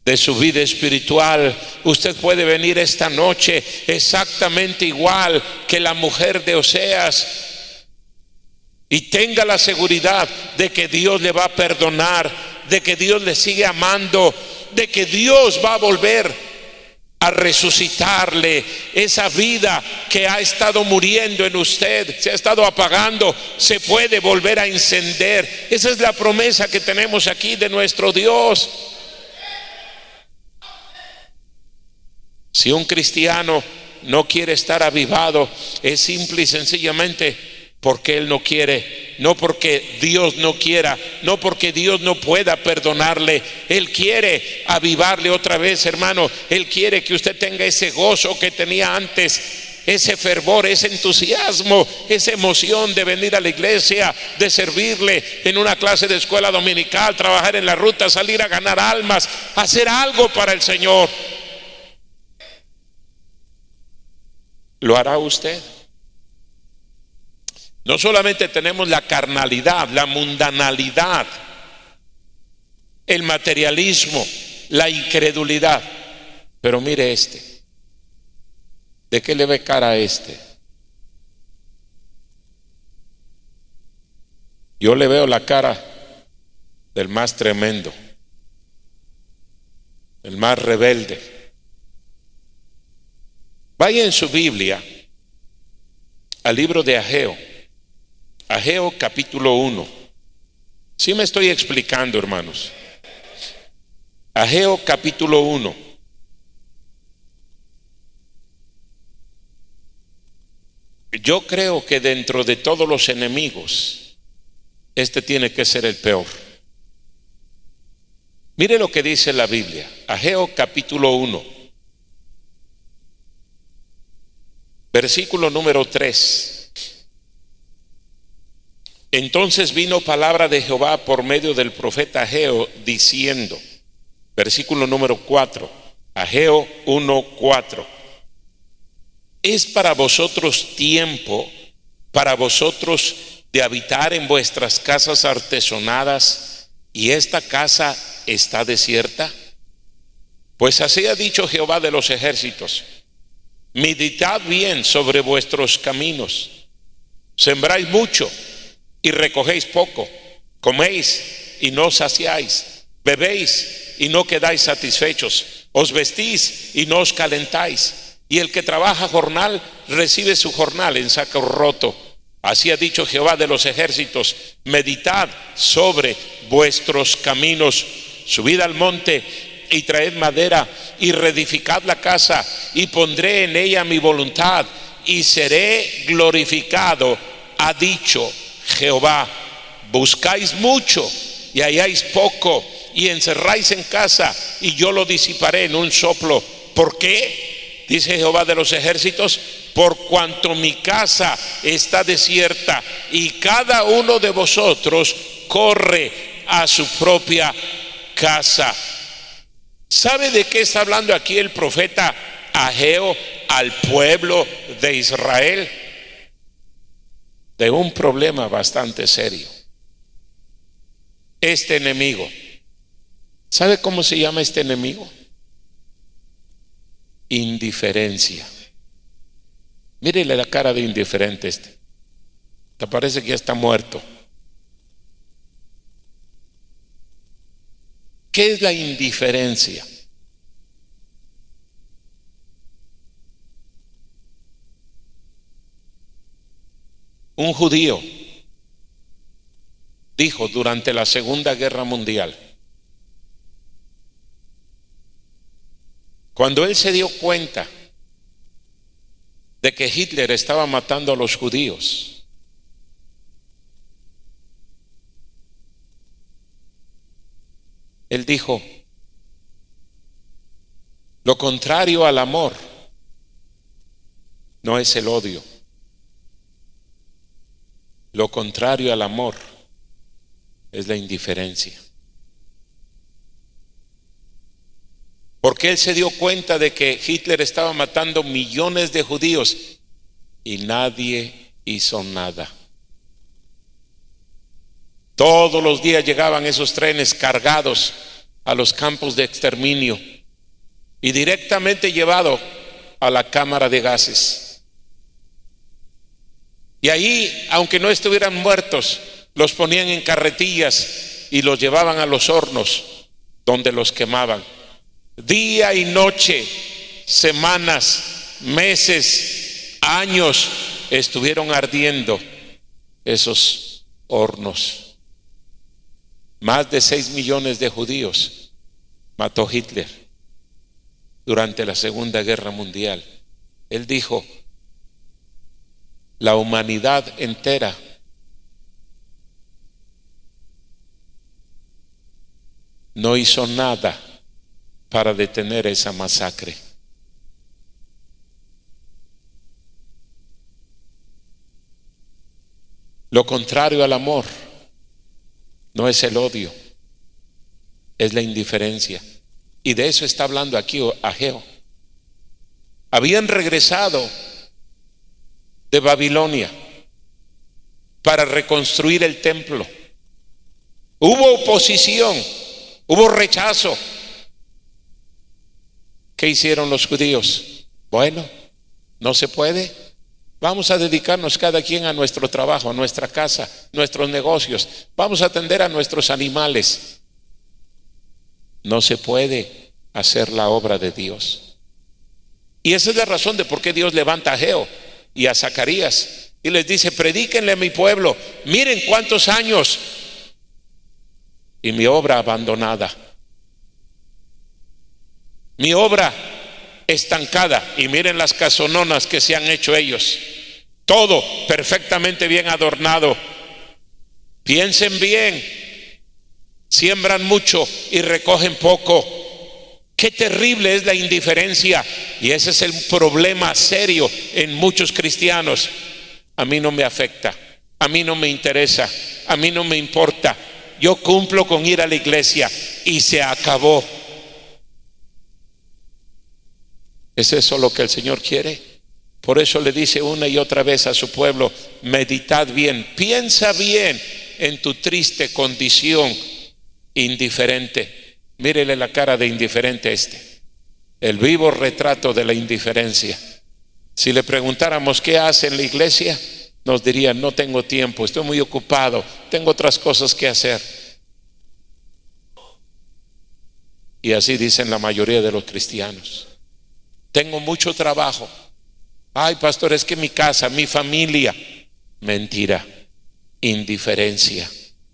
de su vida espiritual, usted puede venir esta noche exactamente igual que la mujer de Oseas y tenga la seguridad de que Dios le va a perdonar, de que Dios le sigue amando, de que Dios va a volver a resucitarle esa vida que ha estado muriendo en usted, se ha estado apagando, se puede volver a encender. Esa es la promesa que tenemos aquí de nuestro Dios. Si un cristiano no quiere estar avivado, es simple y sencillamente porque él no quiere, no porque Dios no quiera, no porque Dios no pueda perdonarle. Él quiere avivarle otra vez, hermano. Él quiere que usted tenga ese gozo que tenía antes, ese fervor, ese entusiasmo, esa emoción de venir a la iglesia, de servirle en una clase de escuela dominical, trabajar en la ruta, salir a ganar almas, hacer algo para el Señor. ¿Lo hará usted? No solamente tenemos la carnalidad, la mundanalidad, el materialismo, la incredulidad, pero mire este. ¿De qué le ve cara a este? Yo le veo la cara del más tremendo, el más rebelde. Vaya en su Biblia al libro de Ageo, Ageo capítulo 1. ¿Sí me estoy explicando, hermanos? Ageo capítulo 1. Yo creo que dentro de todos los enemigos, este tiene que ser el peor. Mire lo que dice la Biblia, Ageo capítulo 1. Versículo número 3. Entonces vino palabra de Jehová por medio del profeta Ageo diciendo, versículo número 4, Ageo 1:4. Es para vosotros tiempo, para vosotros de habitar en vuestras casas artesonadas, y esta casa está desierta. Pues así ha dicho Jehová de los ejércitos: meditad bien sobre vuestros caminos. Sembráis mucho y recogéis poco, coméis y no saciáis, bebéis y no quedáis satisfechos, os vestís y no os calentáis, y el que trabaja jornal recibe su jornal en saco roto. Así ha dicho Jehová de los ejércitos: meditad sobre vuestros caminos, subid al monte y traed madera y reedificad la casa, y pondré en ella mi voluntad y seré glorificado, ha dicho Jehová. Buscáis mucho y halláis poco, y encerráis en casa y yo lo disiparé en un soplo. ¿Por qué? Dice Jehová de los ejércitos: por cuanto mi casa está desierta y cada uno de vosotros corre a su propia casa. ¿Sabe de qué está hablando aquí el profeta Ageo al pueblo de Israel? De un problema bastante serio. Este enemigo, ¿sabe cómo se llama este enemigo? Indiferencia. Mírele la cara de indiferente este. Te parece que ya está muerto. ¿Qué es la indiferencia? Un judío dijo durante la Segunda Guerra Mundial, cuando él se dio cuenta de que Hitler estaba matando a los judíos, él dijo: lo contrario al amor no es el odio. Lo contrario al amor es la indiferencia. Porque él se dio cuenta de que Hitler estaba matando millones de judíos y nadie hizo nada. Todos los días llegaban esos trenes cargados a los campos de exterminio y directamente llevado a la cámara de gases. Y ahí, aunque no estuvieran muertos, los ponían en carretillas y los llevaban a los hornos donde los quemaban. Día y noche, semanas, meses, años estuvieron ardiendo esos hornos. Más de 6 millones de judíos mató Hitler durante la Segunda Guerra Mundial. Él dijo: la humanidad entera no hizo nada para detener esa masacre. Lo contrario al amor no es el odio, es la indiferencia. Y de eso está hablando aquí Ageo. Habían regresado de Babilonia para reconstruir el templo. Hubo oposición, hubo rechazo. ¿Qué hicieron los judíos? Bueno, no se puede. Vamos a dedicarnos cada quien a nuestro trabajo, a nuestra casa, nuestros negocios. Vamos a atender a nuestros animales. No se puede hacer la obra de Dios. Y esa es la razón de por qué Dios levanta a Ageo y a Zacarías y les dice: predíquenle a mi pueblo, miren cuántos años y mi obra abandonada, mi obra estancada, y miren las casononas que se han hecho ellos, todo perfectamente bien adornado. Piensen bien, siembran mucho y recogen poco. Qué terrible es la indiferencia, y ese es el problema serio en muchos cristianos. A mí no me afecta, a mí no me interesa, a mí no me importa, yo cumplo con ir a la iglesia y se acabó. ¿Es eso lo que el Señor quiere? Por eso le dice una y otra vez a su pueblo: meditad bien, piensa bien en tu triste condición indiferente. Mírele la cara de indiferente el vivo retrato de la indiferencia. Si le preguntáramos qué hace en la iglesia, nos diría: no tengo tiempo, estoy muy ocupado, tengo otras cosas que hacer. Y así dicen la mayoría de los cristianos: tengo mucho trabajo. Ay, pastor, es que mi casa, mi familia. Mentira, indiferencia,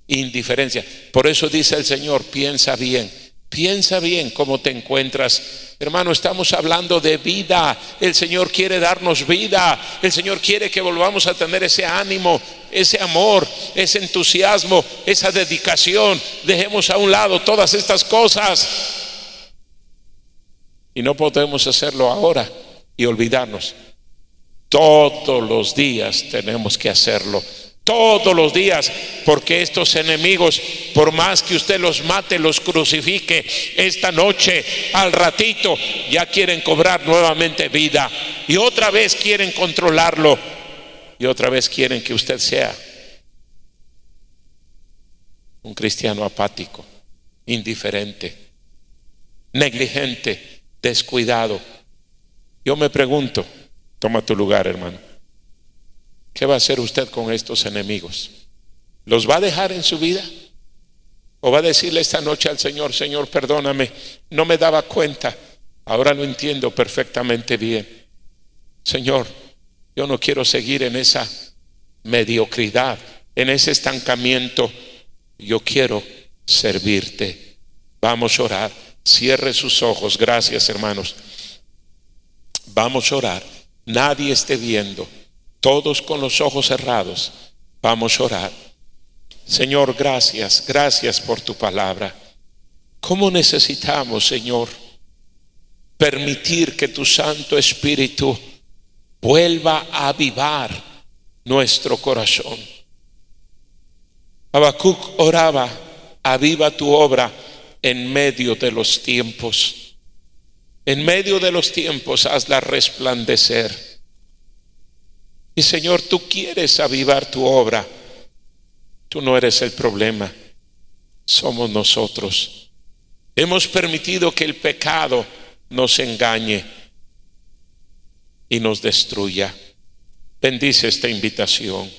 indiferencia. Por eso dice el Señor: piensa bien cómo te encuentras. Hermano, estamos hablando de vida. El Señor quiere darnos vida. El Señor quiere que volvamos a tener ese ánimo, ese amor, ese entusiasmo, esa dedicación. Dejemos a un lado todas estas cosas. Y no podemos hacerlo ahora y olvidarnos. Todos los días tenemos que hacerlo. Todos los días, porque estos enemigos, por más que usted los mate, los crucifique, esta noche, al ratito, ya quieren cobrar nuevamente vida. Y otra vez quieren controlarlo. Y otra vez quieren que usted sea un cristiano apático, indiferente, negligente, descuidado. Yo me pregunto, toma tu lugar, hermano, ¿qué va a hacer usted con estos enemigos? ¿Los va a dejar en su vida? ¿O va a decirle esta noche al Señor: Señor, perdóname, no me daba cuenta, ahora lo entiendo perfectamente bien. Señor, yo no quiero seguir en esa mediocridad, en ese estancamiento. Yo quiero servirte. Vamos a orar. Cierre sus ojos. Gracias, hermanos. Vamos a orar. nadie esté viendo, todos con los ojos cerrados, vamos a orar. Señor, gracias, gracias por tu palabra. ¿Cómo necesitamos, Señor, permitir que tu Santo Espíritu vuelva a avivar nuestro corazón? Habacuc oraba: aviva tu obra en medio de los tiempos. En medio de los tiempos hazla resplandecer. Y Señor, tú quieres avivar tu obra. Tú no eres el problema, somos nosotros. Hemos permitido que el pecado nos engañe y nos destruya. Bendice esta invitación.